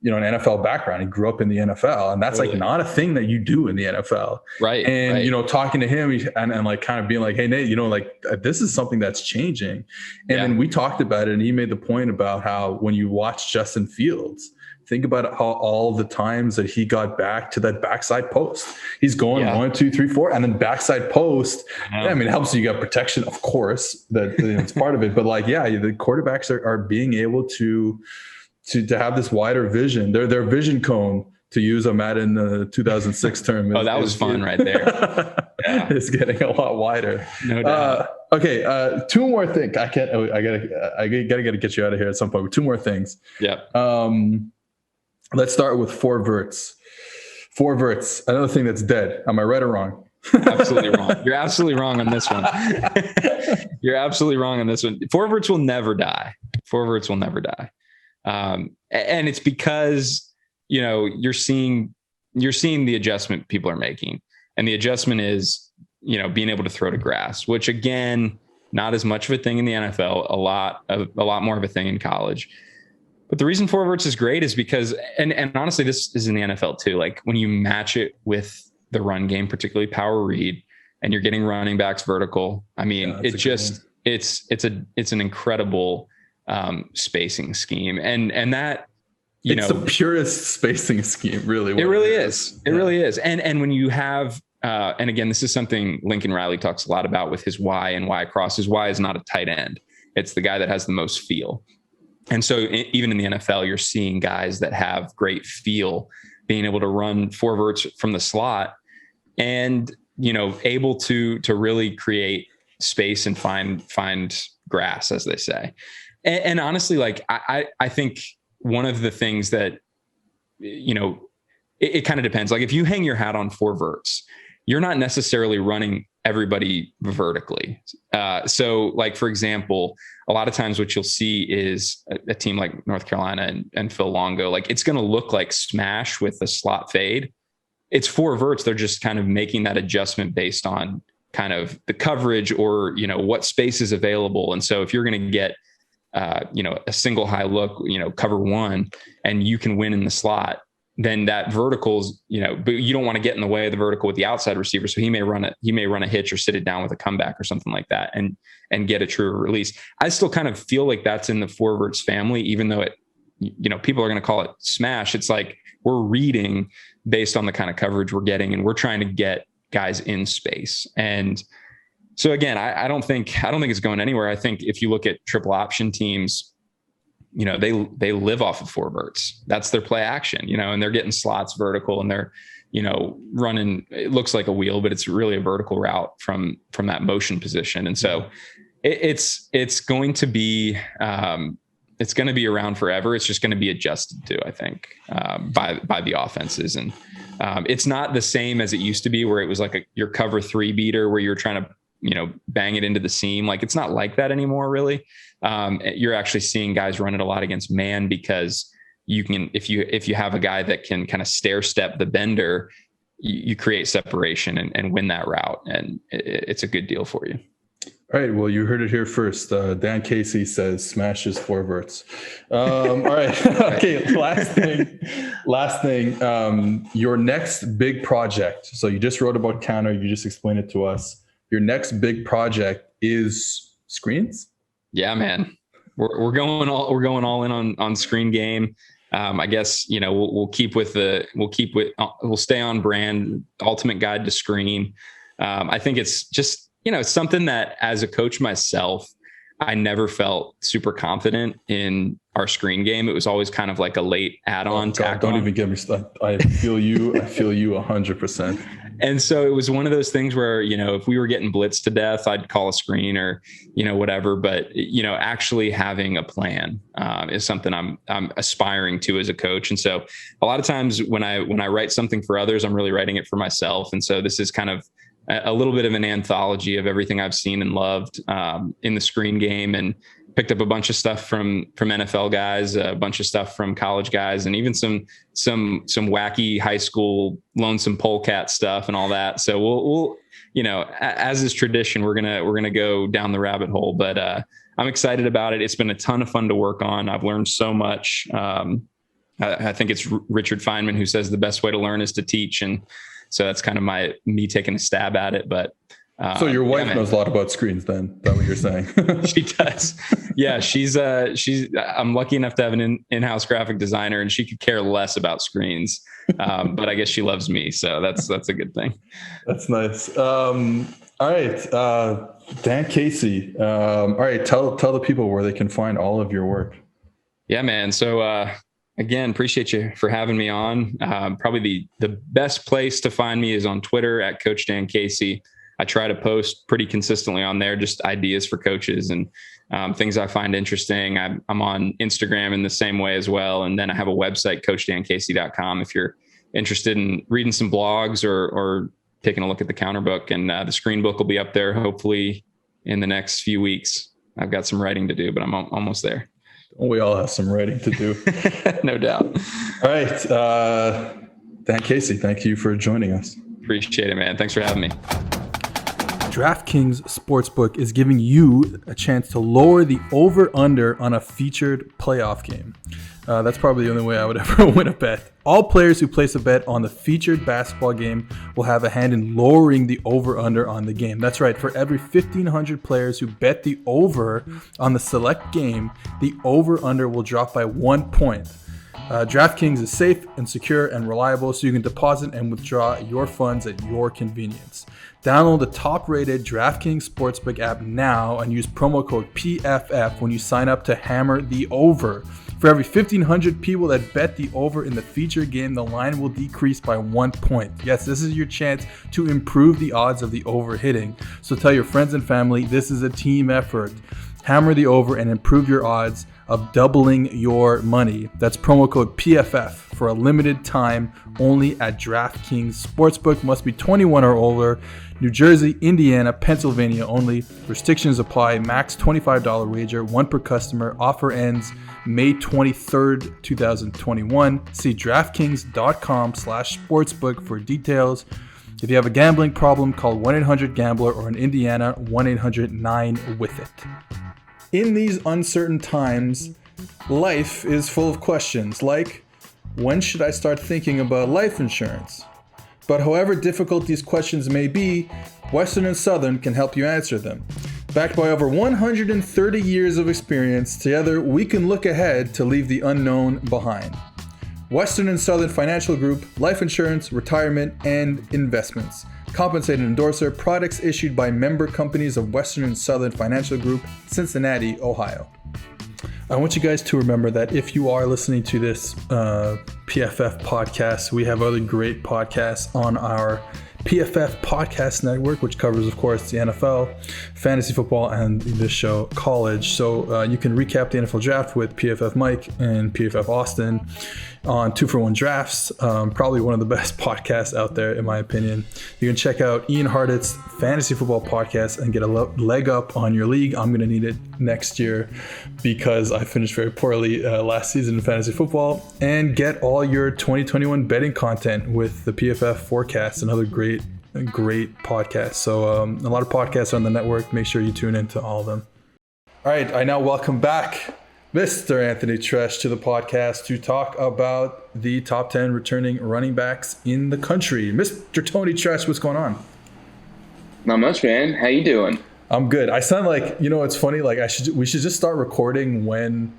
an NFL background. He grew up in the NFL, and that's like not a thing that you do in the NFL. Right. And, talking to him and like kind of being like, hey, Nate, this is something that's changing. And then we talked about it, and he made the point about how when you watch Justin Fields, think about how all the times that he got back to that backside post. He's going 1, 2, 3, 4, and then backside post. I mean, it helps you got protection, of course, that it's part of it. But the quarterbacks are being able to have this wider vision. Their vision cone, to use a Madden 2006 term. That was fun right there. It's getting a lot wider. No doubt. Okay, two more things. I gotta get you out of here at some point. Two more things. Yeah. Let's start with four verts. Four verts, another thing that's dead. Am I right or wrong? Absolutely wrong. You're absolutely wrong on this one. You're absolutely wrong on this one. Four verts will never die. Four verts will never die. And it's because, you're seeing the adjustment people are making. And the adjustment is, being able to throw to grass, which again, not as much of a thing in the NFL, a lot more of a thing in college. But the reason four verts is great is because, and honestly, this is in the NFL too. Like when you match it with the run game, particularly power read, and you're getting running backs vertical. I mean, it's an incredible spacing scheme, and that it's the purest spacing scheme, really. It really is. It really is. And when you have, and again, this is something Lincoln Riley talks a lot about with his Y and Y cross. His Y is not a tight end; it's the guy that has the most feel. And so even in the NFL, you're seeing guys that have great feel being able to run four verts from the slot and, able to really create space and find grass, as they say. And honestly, like, I think one of the things that, it kind of depends. Like if you hang your hat on four verts, you're not necessarily running everybody vertically. So like, for example, a lot of times what you'll see is a team like North Carolina and Phil Longo, like it's going to look like smash with a slot fade. It's four verts. They're just kind of making that adjustment based on kind of the coverage or, what space is available. And so if you're going to get, a single high look, cover one, and you can win in the slot, then that vertical's, but you don't want to get in the way of the vertical with the outside receiver. So he may run a hitch or sit it down with a comeback or something like that and get a truer release. I still kind of feel like that's in the four verts family, even though it, people are going to call it smash. It's like we're reading based on the kind of coverage we're getting, and we're trying to get guys in space. And so again, I don't think it's going anywhere. I think if you look at triple option teams, they live off of four verts. That's their play action, and they're getting slots vertical, and they're, running, it looks like a wheel, but it's really a vertical route from that motion position. And so it's going to be around forever. It's just going to be adjusted to, I think, by the offenses. And it's not the same as it used to be, where it was like your cover three beater, where you're trying to bang it into the seam. Like, it's not like that anymore, really. You're actually seeing guys run it a lot against man, because you can, if you have a guy that can kind of stair step the bender, you create separation and win that route. And it's a good deal for you. All right. Well, you heard it here first. Dan Casey says smashes 4 verts. All right. Okay. Last thing. Your next big project. So you just wrote about counter. You just explained it to us. Your next big project is screens. Yeah, man. We're going all in on screen game. I guess, we'll stay on brand, ultimate guide to screen. I think it's just, it's something that as a coach myself, I never felt super confident in our screen game. It was always kind of like a late add-on. Don't even get me started. I feel you 100%. And so it was one of those things where, if we were getting blitzed to death, I'd call a screen or, whatever. But, actually having a plan is something I'm aspiring to as a coach. And so a lot of times when I write something for others, I'm really writing it for myself. And so this is kind of a little bit of an anthology of everything I've seen and loved in the screen game, and picked up a bunch of stuff from NFL guys, a bunch of stuff from college guys, and even some wacky high school lonesome polecat stuff and all that. So we'll as is tradition, we're gonna go down the rabbit hole. But I'm excited about it. It's been a ton of fun to work on. I've learned so much. I think it's Richard Feynman who says the best way to learn is to teach, and so that's kind of me taking a stab at it. But so your wife knows a lot about screens, then? Is that what you're saying? She does. Yeah, she's. I'm lucky enough to have an in-house graphic designer, and she could care less about screens. But I guess she loves me, so that's a good thing. That's nice. All right, Dan Casey. All right, tell the people where they can find all of your work. Yeah, man. So. Again, appreciate you for having me on. Probably the best place to find me is on Twitter at Coach Dan Casey. I try to post pretty consistently on there, just ideas for coaches and things I find interesting. I'm on Instagram in the same way as well. And then I have a website, coachdancasey.com, if you're interested in reading some blogs or taking a look at the counter book. And the screen book will be up there hopefully in the next few weeks. I've got some writing to do, but I'm almost there. We all have some writing to do. No doubt. All right. Dan Casey, thank you for joining us. Appreciate it, man. Thanks for having me. DraftKings Sportsbook is giving you a chance to lower the over-under on a featured playoff game. That's probably the only way I would ever win a bet. All players who place a bet on the featured basketball game will have a hand in lowering the over-under on the game. That's right. For every 1,500 players who bet the over on the select game, the over-under will drop by 1 point. DraftKings is safe and secure and reliable, so you can deposit and withdraw your funds at your convenience. Download the top-rated DraftKings Sportsbook app now and use promo code PFF when you sign up to hammer the over. For every 1,500 people that bet the over in the featured game, the line will decrease by 1 point. Yes, this is your chance to improve the odds of the over hitting. So tell your friends and family this is a team effort. Hammer the over and improve your odds of doubling your money. That's promo code PFF for a limited time only at DraftKings Sportsbook. Must be 21 or older. New Jersey, Indiana, Pennsylvania only. Restrictions apply. Max $25 wager, one per customer. Offer ends May 23rd, 2021. See DraftKings.com/sportsbook for details. If you have a gambling problem, call 1-800-GAMBLER or in Indiana, 1-800-9-WITH-IT. In these uncertain times, life is full of questions like, when should I start thinking about life insurance? But however difficult these questions may be, Western and Southern can help you answer them. Backed by over 130 years of experience, together we can look ahead to leave the unknown behind. Western and Southern Financial Group, life insurance, retirement, and investments. Compensated endorser, products issued by member companies of Western and Southern Financial Group, Cincinnati, Ohio. I want you guys to remember that if you are listening to this PFF podcast, we have other great podcasts on our PFF Podcast Network, which covers, of course, the NFL, fantasy football, and this show, college. So you can recap the NFL draft with PFF Mike and PFF Austin on 2-for-1 Drafts. Probably one of the best podcasts out there, in my opinion. You can check out Ian Hardett's Fantasy Football Podcast and get a leg up on your league. I'm going to need it next year because I finished very poorly last season in fantasy football. And get all your 2021 betting content with the PFF Forecast, another great podcast. So a lot of podcasts on the network. Make sure you tune into all of them. All right, I now welcome back Mr. Anthony Treash to the podcast to talk about the top 10 returning running backs in the country. Mr. Tony Treash, what's going on? Not much, man. How you doing? I'm good. I sound like, it's funny, like we should just start recording when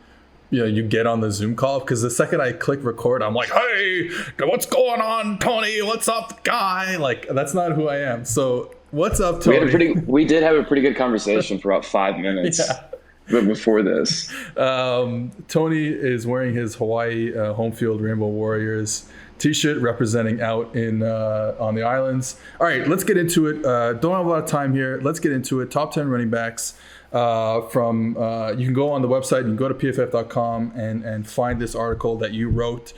you get on the Zoom call, because the second I click record, I'm like, hey, what's going on, Tony? What's up, guy? Like, that's not who I am. So what's up, Tony? We did have a pretty good conversation for about 5 minutes. Yeah. But before this, Tony is wearing his Hawaii home field Rainbow Warriors t-shirt representing out in on the islands. All right, let's get into it. Don't have a lot of time here. Let's get into it. Top 10 running backs from you can go on the website. You can go to pff.com and find this article that you wrote.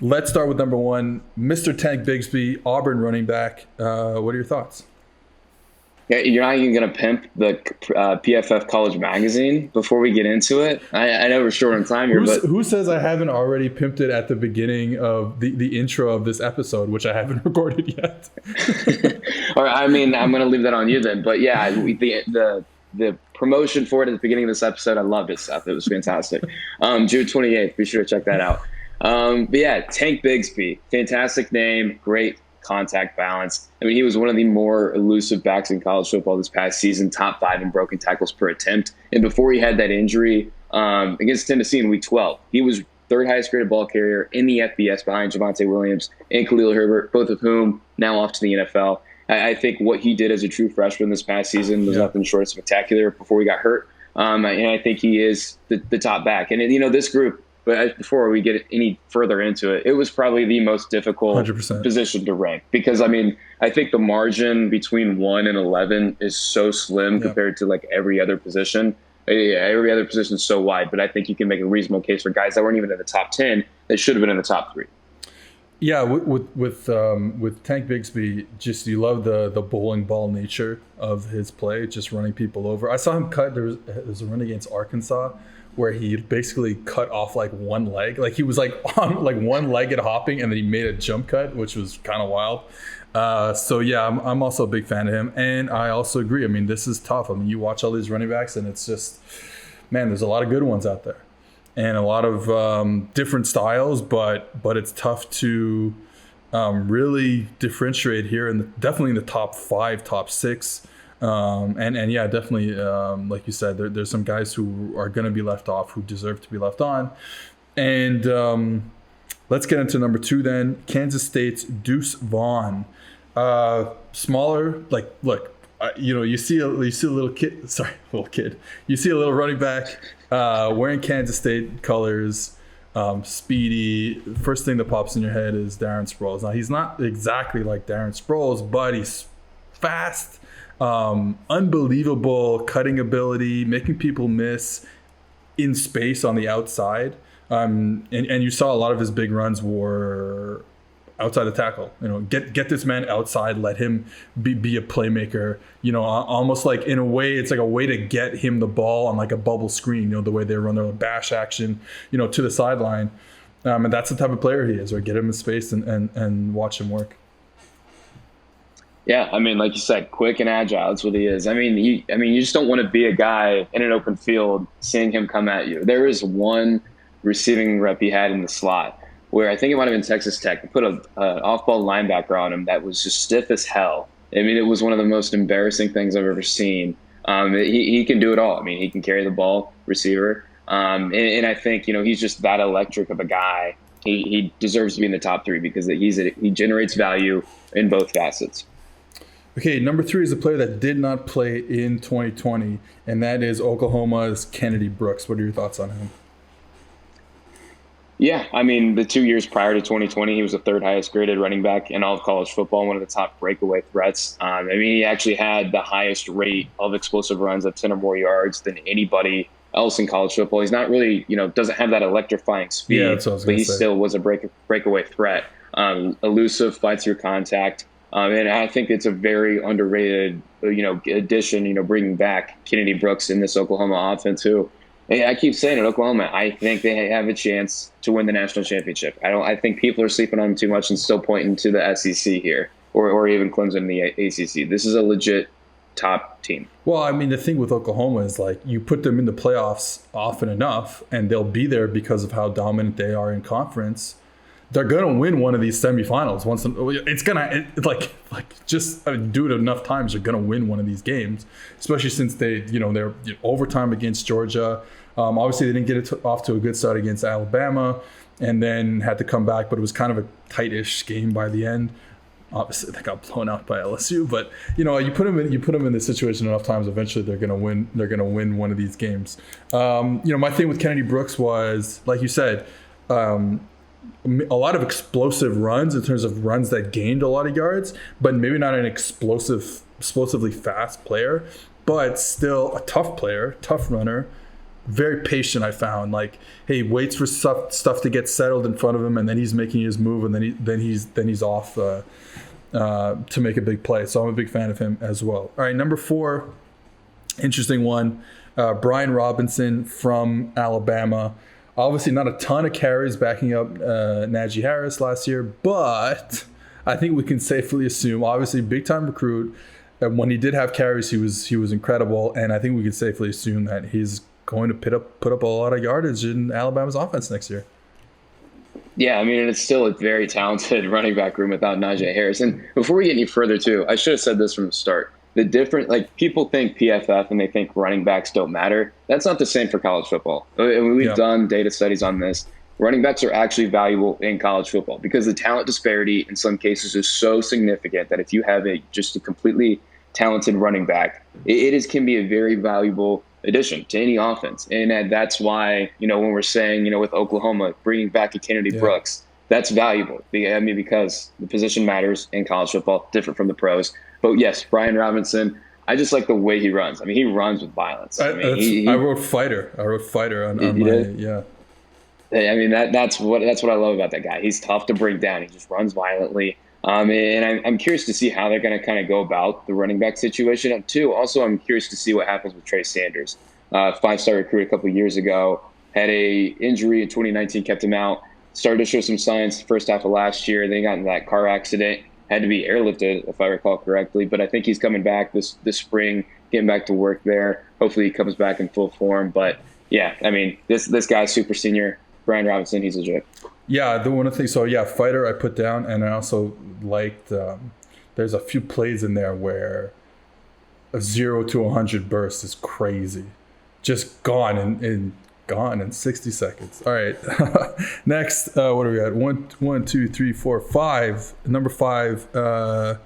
Let's start with number 1, Mr. Tank Bigsby, Auburn running back. What are your thoughts? Yeah, you're not even going to pimp the PFF College Magazine before we get into it? I know we're short on time here, but who says I haven't already pimped it at the beginning of the intro of this episode, which I haven't recorded yet? All right, I mean, I'm going to leave that on you then. But yeah, the promotion for it at the beginning of this episode, I loved it, Seth. It was fantastic. June 28th, be sure to check that out. But yeah, Tank Bigsby, fantastic name, great contact balance. I mean, he was one of the more elusive backs in college football this past season, top 5 in broken tackles per attempt. And before he had that injury against Tennessee in week 12, he was 3rd highest graded ball carrier in the FBS behind Javonte Williams and Khalil Herbert, both of whom now off to the NFL. I think what he did as a true freshman this past season was nothing short of spectacular before he got hurt. And I think he is the top back. And, this group, but before we get any further into it, it was probably the most difficult 100%. Position to rank because, I think the margin between 1 and 11 is so slim compared to like every other position. Every other position is so wide, but I think you can make a reasonable case for guys that weren't even in the top 10 that should have been in the top 3. Yeah, with Tank Bigsby, just you love the bowling ball nature of his play, just running people over. I saw him cut. There was a run against Arkansas where he basically cut off like one leg. Like he was like on like one-legged hopping, and then he made a jump cut, which was kind of wild. So yeah, I'm also a big fan of him, and I also agree. I mean, this is tough. I mean, you watch all these running backs, and it's just, man, there's a lot of good ones out there, and a lot of different styles, but it's tough to really differentiate here, and definitely in the top 5, top 6. And yeah, definitely, like you said, there's some guys who are going to be left off who deserve to be left on. And let's get into number 2 then. Kansas State's Deuce Vaughn. Smaller, like, look, you see a little kid. You see a little running back wearing Kansas State colors, speedy. First thing that pops in your head is Darren Sproles. Now, he's not exactly like Darren Sproles, but he's fast. Unbelievable cutting ability, making people miss in space on the outside. And you saw a lot of his big runs were outside the tackle. Get this man outside, let him be a playmaker. Almost like in a way, it's like a way to get him the ball on like a bubble screen. The way they run their bash action, to the sideline. And that's the type of player he is. Or get him in space and watch him work. Yeah, like you said, quick and agile. That's what he is. You just don't want to be a guy in an open field seeing him come at you. There is one receiving rep he had in the slot where I think it might have been Texas Tech. They put an off-ball linebacker on him that was just stiff as hell. It was one of the most embarrassing things I've ever seen. He can do it all. He can carry the ball, receiver. And I think, he's just that electric of a guy. He deserves to be in the top 3 because he generates value in both facets. Okay, number 3 is a player that did not play in 2020, and that is Oklahoma's Kennedy Brooks. What are your thoughts on him? Yeah, I mean, the 2 years prior to 2020, he was the third highest graded running back in all of college football, one of the top breakaway threats. I mean, he actually had the highest rate of explosive runs of 10 or more yards than anybody else in college football. He's not really, doesn't have that electrifying speed, Yeah, that's what I was but gonna he say. still was a breakaway threat. Elusive, fights through contact. And I think it's a very underrated, addition, bringing back Kennedy Brooks in this Oklahoma offense who, hey, I keep saying it, Oklahoma, I think they have a chance to win the national championship. I think people are sleeping on them too much and still pointing to the SEC here or even Clemson in the ACC. This is a legit top team. Well, I mean, the thing with Oklahoma is like you put them in the playoffs often enough, and they'll be there because of how dominant they are in conference. They're gonna win one of these semifinals. Do it enough times. They're gonna win one of these games, especially since they're overtime against Georgia. Obviously, they didn't get it off to a good start against Alabama, and then had to come back. But it was kind of a tight-ish game by the end. Obviously, they got blown out by LSU. But you put them in this situation enough times. Eventually, they're gonna win. They're gonna win one of these games. My thing with Kennedy Brooks was, like you said, a lot of explosive runs in terms of runs that gained a lot of yards, but maybe not an explosively fast player, but still a tough player, tough runner, very patient. I found he waits for stuff to get settled in front of him, and then he's making his move, and then he's off to make a big play. So I'm a big fan of him as well. All right, number 4, interesting one, Brian Robinson from Alabama. Obviously, not a ton of carries backing up Najee Harris last year, but I think we can safely assume, obviously, big-time recruit. When he did have carries, he was incredible, and I think we can safely assume that he's going to put up a lot of yardage in Alabama's offense next year. Yeah, I mean, and it's still a very talented running back room without Najee Harris. And before we get any further, too, I should have said this from the start. The different, people think PFF and they think running backs don't matter. That's not the same for college football. We've done data studies on this. Running backs are actually valuable in college football because the talent disparity in some cases is so significant that if you have just a completely talented running back, it can be a very valuable addition to any offense. And that's why, when we're saying, with Oklahoma, bringing back a Kennedy Brooks, that's valuable. I mean, because the position matters in college football, different from the pros. But yes, Brian Robinson, I just like the way he runs. I mean, he runs with violence. I wrote fighter. I wrote fighter on my, yeah. I mean, that's what I love about that guy. He's tough to bring down. He just runs violently. And I'm curious to see how they're going to kind of go about the running back situation. Too, also, I'm curious to see what happens with Trey Sanders. 5-star recruit a couple of years ago, had a injury in 2019, kept him out. Started to show some signs the first half of last year. Then he got in that car accident. Had to be airlifted, if I recall correctly. But I think he's coming back this spring, getting back to work there. Hopefully he comes back in full form. But, yeah, I mean, this guy's super senior. Brian Robinson, he's legit. Yeah, the one thing. So, yeah, fighter I put down. And I also liked there's a few plays in there where a 0 to 100 burst is crazy. Just gone in 60 seconds. All right. Next, what are we at? 1, 2, 3, 4, 5. Number 5, Jarian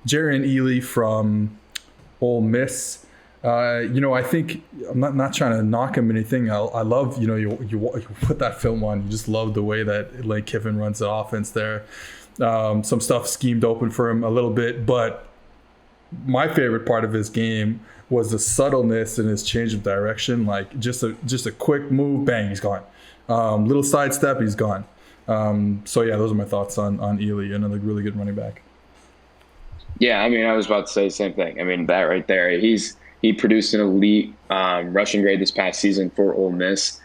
Ealy from Ole Miss. I think I'm not trying to knock him or anything. I love, you put that film on. You just love the way that Lane Kiffin runs the offense there. Some stuff schemed open for him a little bit, but my favorite part of his game was the subtleness in his change of direction. Like just a quick move, bang, he's gone. Little sidestep, he's gone. So yeah, those are my thoughts on Ealy, another really good running back. Yeah, I mean, I was about to say the same thing. I mean, that right there, he produced an elite rushing grade this past season for Ole Miss.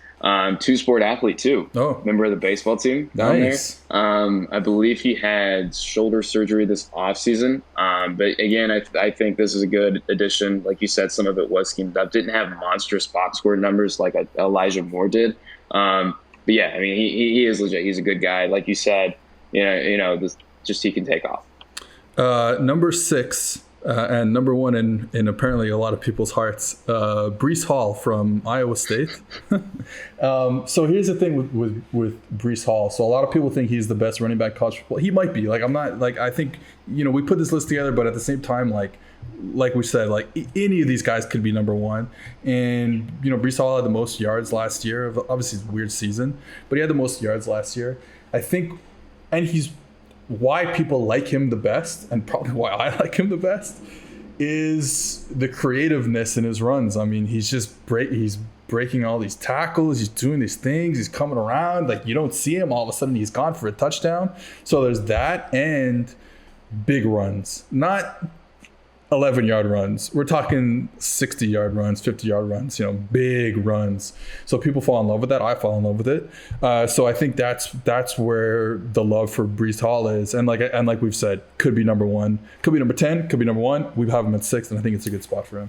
Two-sport athlete too. Oh, member of the baseball team down nice. There. I believe he had shoulder surgery this offseason. But again, I think this is a good addition. Like you said, some of it was schemed up. Didn't have monstrous box score numbers like Elijah Moore did. But yeah, I mean, he is legit. He's a good guy. Like you said, he can take off. Number 6. And number 1 in apparently a lot of people's hearts, Breece Hall from Iowa State. So here's the thing with Breece Hall. So a lot of people think he's the best running back in college football. He might be. I think we put this list together, but at the same time, like we said, like any of these guys could be number one. And, Breece Hall had the most yards last year. Obviously, it's a weird season, but he had the most yards last year. I think, and he's why people like him the best, and probably why I like him the best, is the creativeness in his runs. I mean, he's breaking all these tackles. He's doing these things. He's coming around. Like, you don't see him. All of a sudden, he's gone for a touchdown. So there's that, and big runs. Not 11-yard runs. We're talking 60-yard runs, 50-yard runs, big runs. So people fall in love with that. I fall in love with it. So I think that's where the love for Breece Hall is. And like we've said, could be number one, could be number 10, could be number one. We have him at 6, and I think it's a good spot for him.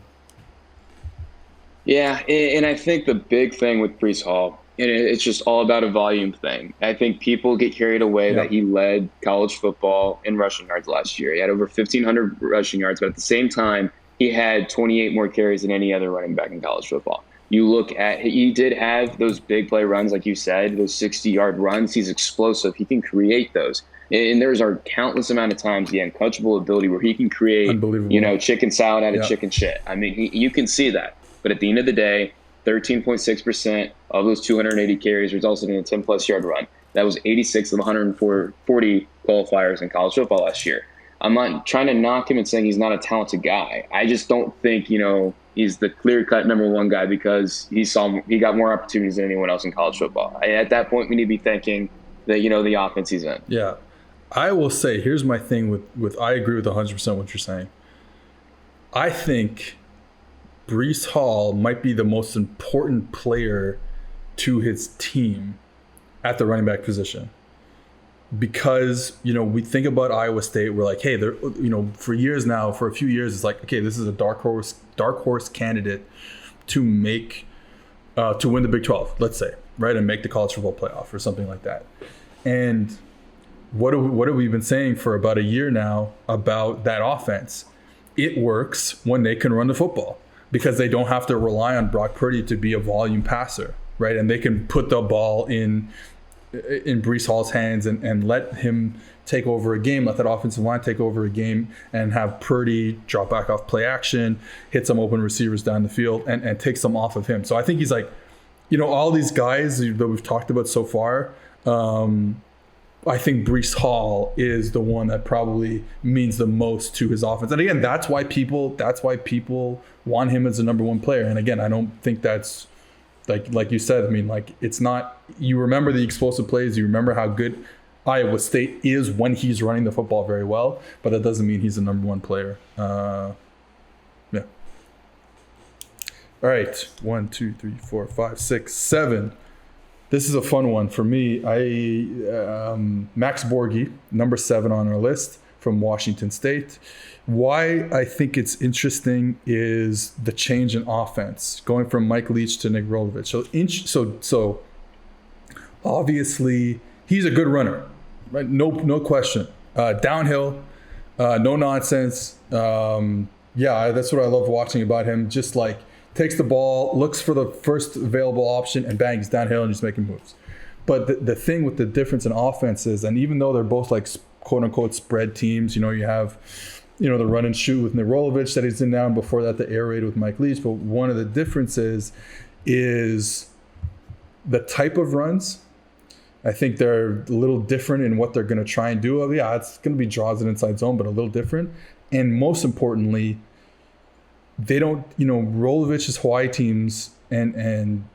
Yeah, and I think the big thing with Breece Hall, and it's just all about a volume thing. I think people get carried away that he led college football in rushing yards last year. He had over 1,500 rushing yards, but at the same time, he had 28 more carries than any other running back in college football. You look at, he did have those big play runs, like you said, those 60-yard runs. He's explosive. He can create those. And there's a countless amount of times the uncoachable ability where he can create, chicken salad out of chicken shit. I mean, you can see that. But at the end of the day, 13.6% of those 280 carries resulted in a 10-plus yard run. That was 86 of 140 qualifiers in college football last year. I'm not trying to knock him and saying he's not a talented guy. I just don't think, he's the clear-cut number one guy because he got more opportunities than anyone else in college football. At that point, we need to be thinking that, the offense he's in. Yeah. I will say, here's my thing with I agree with 100% what you're saying. I think Breece Hall might be the most important player to his team at the running back position, because we think about Iowa State. We're like, hey, they're for years now, for a few years, it's like, okay, this is a dark horse candidate to make to win the Big 12, let's say, right, and make the college football playoff or something like that. And what have we been saying for about a year now about that offense? It works when they can run the football, because they don't have to rely on Brock Purdy to be a volume passer, right? And they can put the ball in Breece Hall's hands and let him take over a game, let that offensive line take over a game, and have Purdy drop back off play action, hit some open receivers down the field, and take some off of him. So I think he's like, all these guys that we've talked about so far, I think Breece Hall is the one that probably means the most to his offense. And again, that's why people want him as a number one player. And again, I don't think that's like you said. I mean, like, it's not, you remember the explosive plays, you remember how good Iowa State is when he's running the football very well, but that doesn't mean he's the number one player. Yeah. All right. 1, 2, 3, 4, 5, 6, 7. This is a fun one for me. Max Borghi, number 7 on our list, from Washington State. Why I think it's interesting is the change in offense, going from Mike Leach to Nick Rolovich. So obviously he's a good runner, right? No question. Downhill, no nonsense. That's what I love watching about him. Just like, takes the ball, looks for the first available option, and bang, he's downhill and he's making moves. But the thing with the difference in offenses, and even though they're both like quote unquote spread teams, you have, the run and shoot with Nirolovich that he's in now, and before that the air raid with Mike Leach. But one of the differences is the type of runs. I think they're a little different in what they're going to try and do. Yeah, it's going to be draws and inside zone, but a little different. And most importantly, they don't, Rolovich's Hawaii teams and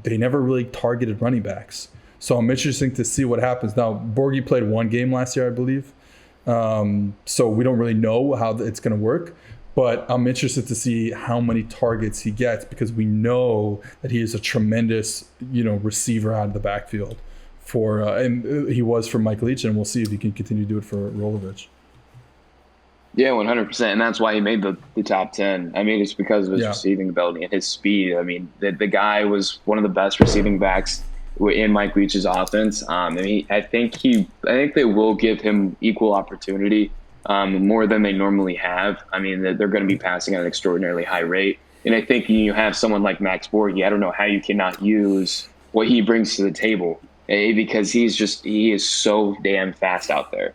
they never really targeted running backs. So I'm interested to see what happens. Now, Borghi played one game last year, I believe. So we don't really know how it's going to work. But I'm interested to see how many targets he gets, because we know that he is a tremendous, receiver out of the backfield and he was for Mike Leach, and we'll see if he can continue to do it for Rolovich. Yeah, 100%. And that's why he made the top 10. I mean, it's because of his receiving ability and his speed. I mean, the guy was one of the best receiving backs in Mike Leach's offense. I think they will give him equal opportunity, more than they normally have. I mean, they're going to be passing at an extraordinarily high rate. And I think you have someone like Max Borghi, I don't know how you cannot use what he brings to the table, because he is so damn fast out there.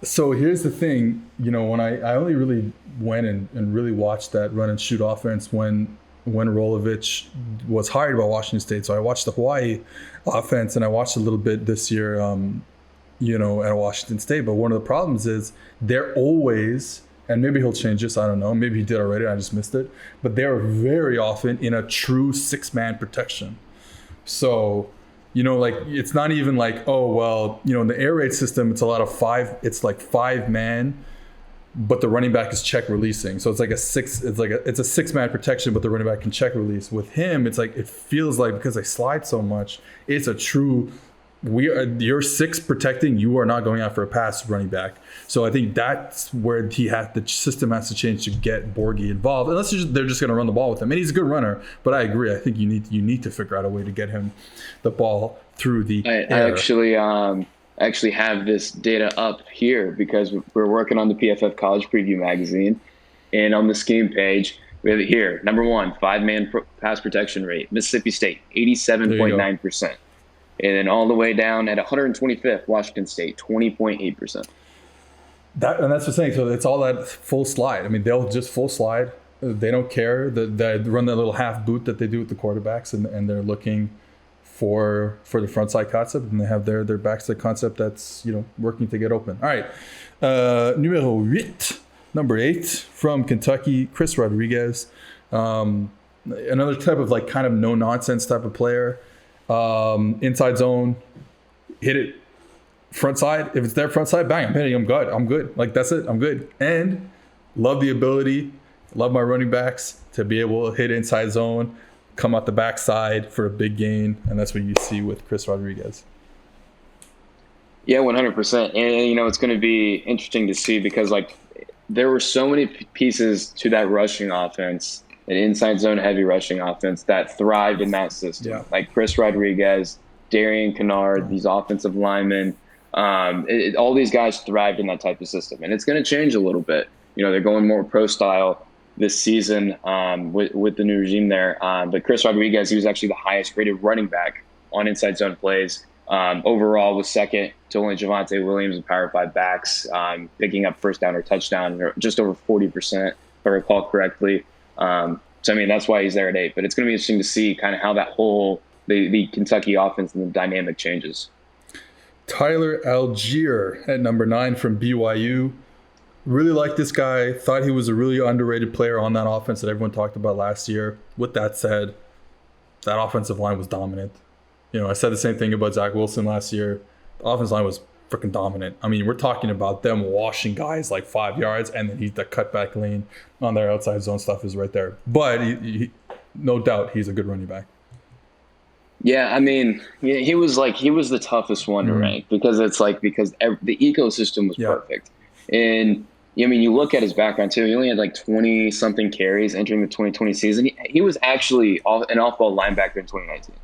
So here's the thing, when I only really went and really watched that run and shoot offense when Rolovich was hired by Washington State. So I watched the Hawaii offense, and I watched a little bit this year, at Washington State. But one of the problems is they're always, and maybe he'll change this, I don't know, maybe he did already, I just missed it, but they're very often in a true 6-man protection. So, it's not even like, oh, well, in the air raid system, it's a lot of 5-man, but the running back is check releasing. So it's a 6-man protection, but the running back can check release. With him, it's like, it feels like, because they slide so much, it's a true, you're 6 protecting, you are not going after a pass running back. So I think that's where the system has to change to get Borghi involved, unless they're just going to run the ball with him. And he's a good runner, but I agree. I think you need to figure out a way to get him the ball through the air. I actually have this data up here because we're working on the PFF College Preview magazine, and on the scheme page we have it here. Number 1, 5-man pass protection rate, Mississippi State, 87.9%, and then all the way down at 125th, Washington State, 20.8%. And that's the thing. So it's all that full slide. I mean, they'll just full slide. They don't care. They run that little half boot that they do with the quarterbacks, and they're looking for the front side concept, and they have their backside concept that's working to get open. All right, number 8 from Kentucky, Chris Rodriguez, another type of kind of no nonsense type of player. Inside zone, hit it. Front side, if it's their front side, bang, I'm hitting. I'm good. That's it. I'm good. And love the ability, love my running backs to be able to hit inside zone, come out the backside for a big gain, and that's what you see with Chris Rodriguez. Yeah, 100%. And it's going to be interesting to see because there were so many pieces to that rushing offense, an inside zone heavy rushing offense that thrived in that system. Yeah. Like Chris Rodriguez, Darian Kennard, these offensive linemen, all these guys thrived in that type of system, and it's going to change a little bit. They're going more pro style this season with the new regime there. But Chris Rodriguez, he was actually the highest rated running back on inside zone plays. Overall was second to only Javonte Williams and Power 5 backs, picking up first down or touchdown, or just over 40%, if I recall correctly. So that's why he's there at 8. But it's going to be interesting to see kind of how that whole the Kentucky offense and the dynamic changes. Tyler Algier at number 9 from BYU. Really like this guy. Thought he was a really underrated player on that offense that everyone talked about last year. With that said, that offensive line was dominant. I said the same thing about Zach Wilson last year. The offensive line was freaking dominant. I mean, we're talking about them washing guys 5 yards, and then the cutback lane on their outside zone stuff is right there. But he, no doubt he's a good running back. Yeah, I mean, he was the toughest one to rank because because the ecosystem was perfect. And you look at his background too. He only had 20-something carries entering the 2020 season. He was actually an off-ball linebacker in 2019.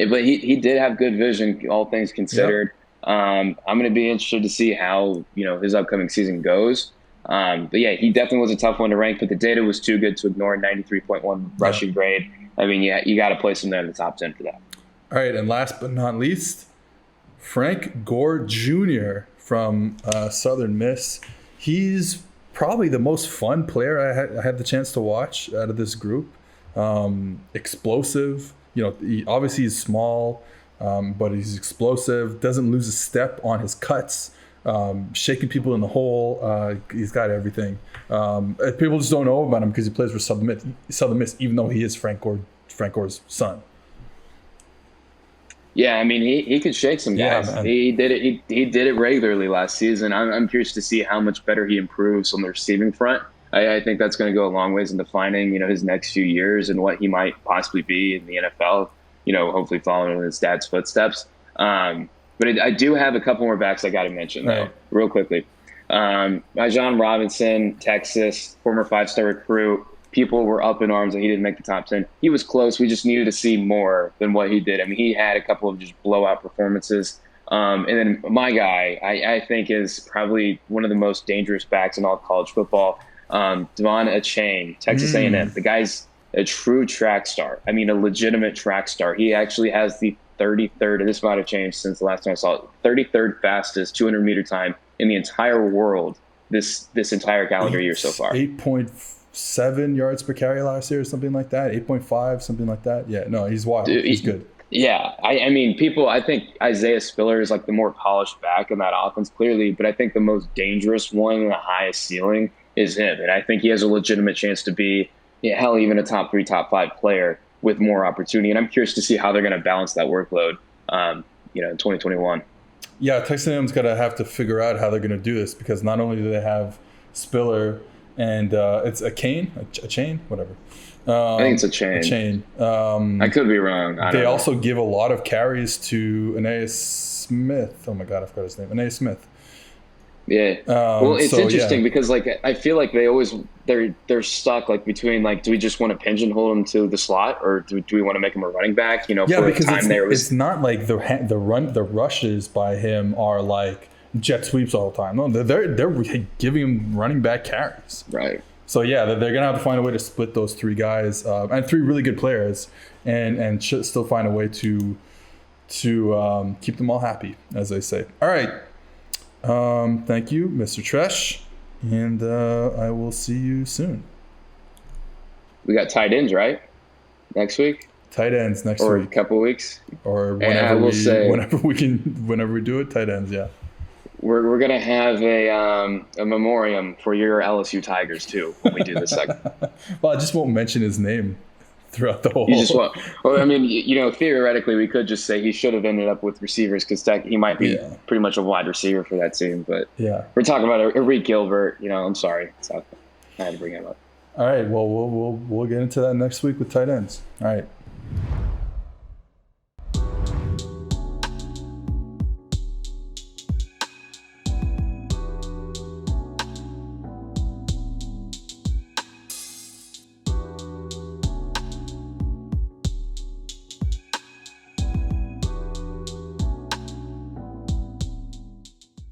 But he did have good vision, all things considered. Yep. I'm going to be interested to see how his upcoming season goes. But yeah, he definitely was a tough one to rank. But the data was too good to ignore. 93.1 rushing grade. You got to place him there in the top 10 for that. All right, and last but not least, Frank Gore Jr. from Southern Miss. He's probably the most fun player I had the chance to watch out of this group. Explosive. Obviously he's small, but he's explosive. Doesn't lose a step on his cuts. Shaking people in the hole. He's got everything. People just don't know about him because he plays for Southern Miss, even though he is Frank Gore's son. Yeah, he could shake some guys. Yeah, he did it. He did it regularly last season. I'm curious to see how much better he improves on the receiving front. I think that's going to go a long ways in defining his next few years and what he might possibly be in the NFL. Hopefully following in his dad's footsteps. But I do have a couple more backs I got to mention, though, real quickly. John Robinson, Texas, former 5-star recruit. People were up in arms that he didn't make the top 10. He was close. We just needed to see more than what he did. He had a couple of just blowout performances. And then my guy, I think, is probably one of the most dangerous backs in all of college football, Devon Achane, Texas A&M. The guy's a true track star. A legitimate track star. He actually has the 33rd, and this might have changed since the last time I saw it, 33rd fastest 200-meter time in the entire world this entire calendar year so far. 8.7 yards per carry last year or something like that. 8.5, something like that. Yeah, no, he's wild. Dude, he's good. Yeah, I mean, I think Isaiah Spiller is like the more polished back in that offense, clearly, but I think the most dangerous one and the highest ceiling is him. And I think he has a legitimate chance to be, hell, even a top 3, top 5 player with more opportunity. And I'm curious to see how they're going to balance that workload, in 2021. Yeah, Texas A&M's going to have to figure out how they're going to do this, because not only do they have Spiller and it's a chain, whatever. I think it's a chain. I could be wrong. They also give a lot of carries to Aeneas Smith. Oh my God, I forgot his name. Aeneas Smith. Yeah. Well, it's interesting because like I feel like they're stuck like between like, do we just want to pigeonhole him to the slot, or do we want to make him a running back? Yeah, for because it's not like the rushes by him are like jet sweeps all the time. No, they're giving him running back carries. Right. So yeah, they're gonna have to find a way to split those 3 guys and 3 really good players, and still find a way to keep them all happy, as they say. All right, thank you, Mr. Treash, and I will see you soon. We got tight ends, right? Next week. Tight ends next week, or a couple weeks, or whenever we do it. Tight ends, yeah. We're gonna have a memoriam for your LSU Tigers too when we do this segment. Well, I just won't mention his name throughout the whole. You just won't. Well, I mean, theoretically, we could just say he should have ended up with receivers because he might be pretty much a wide receiver for that team. But yeah, we're talking about Eric Gilbert. I'm sorry, I had to bring him up. All right. Well, we'll get into that next week with tight ends. All right.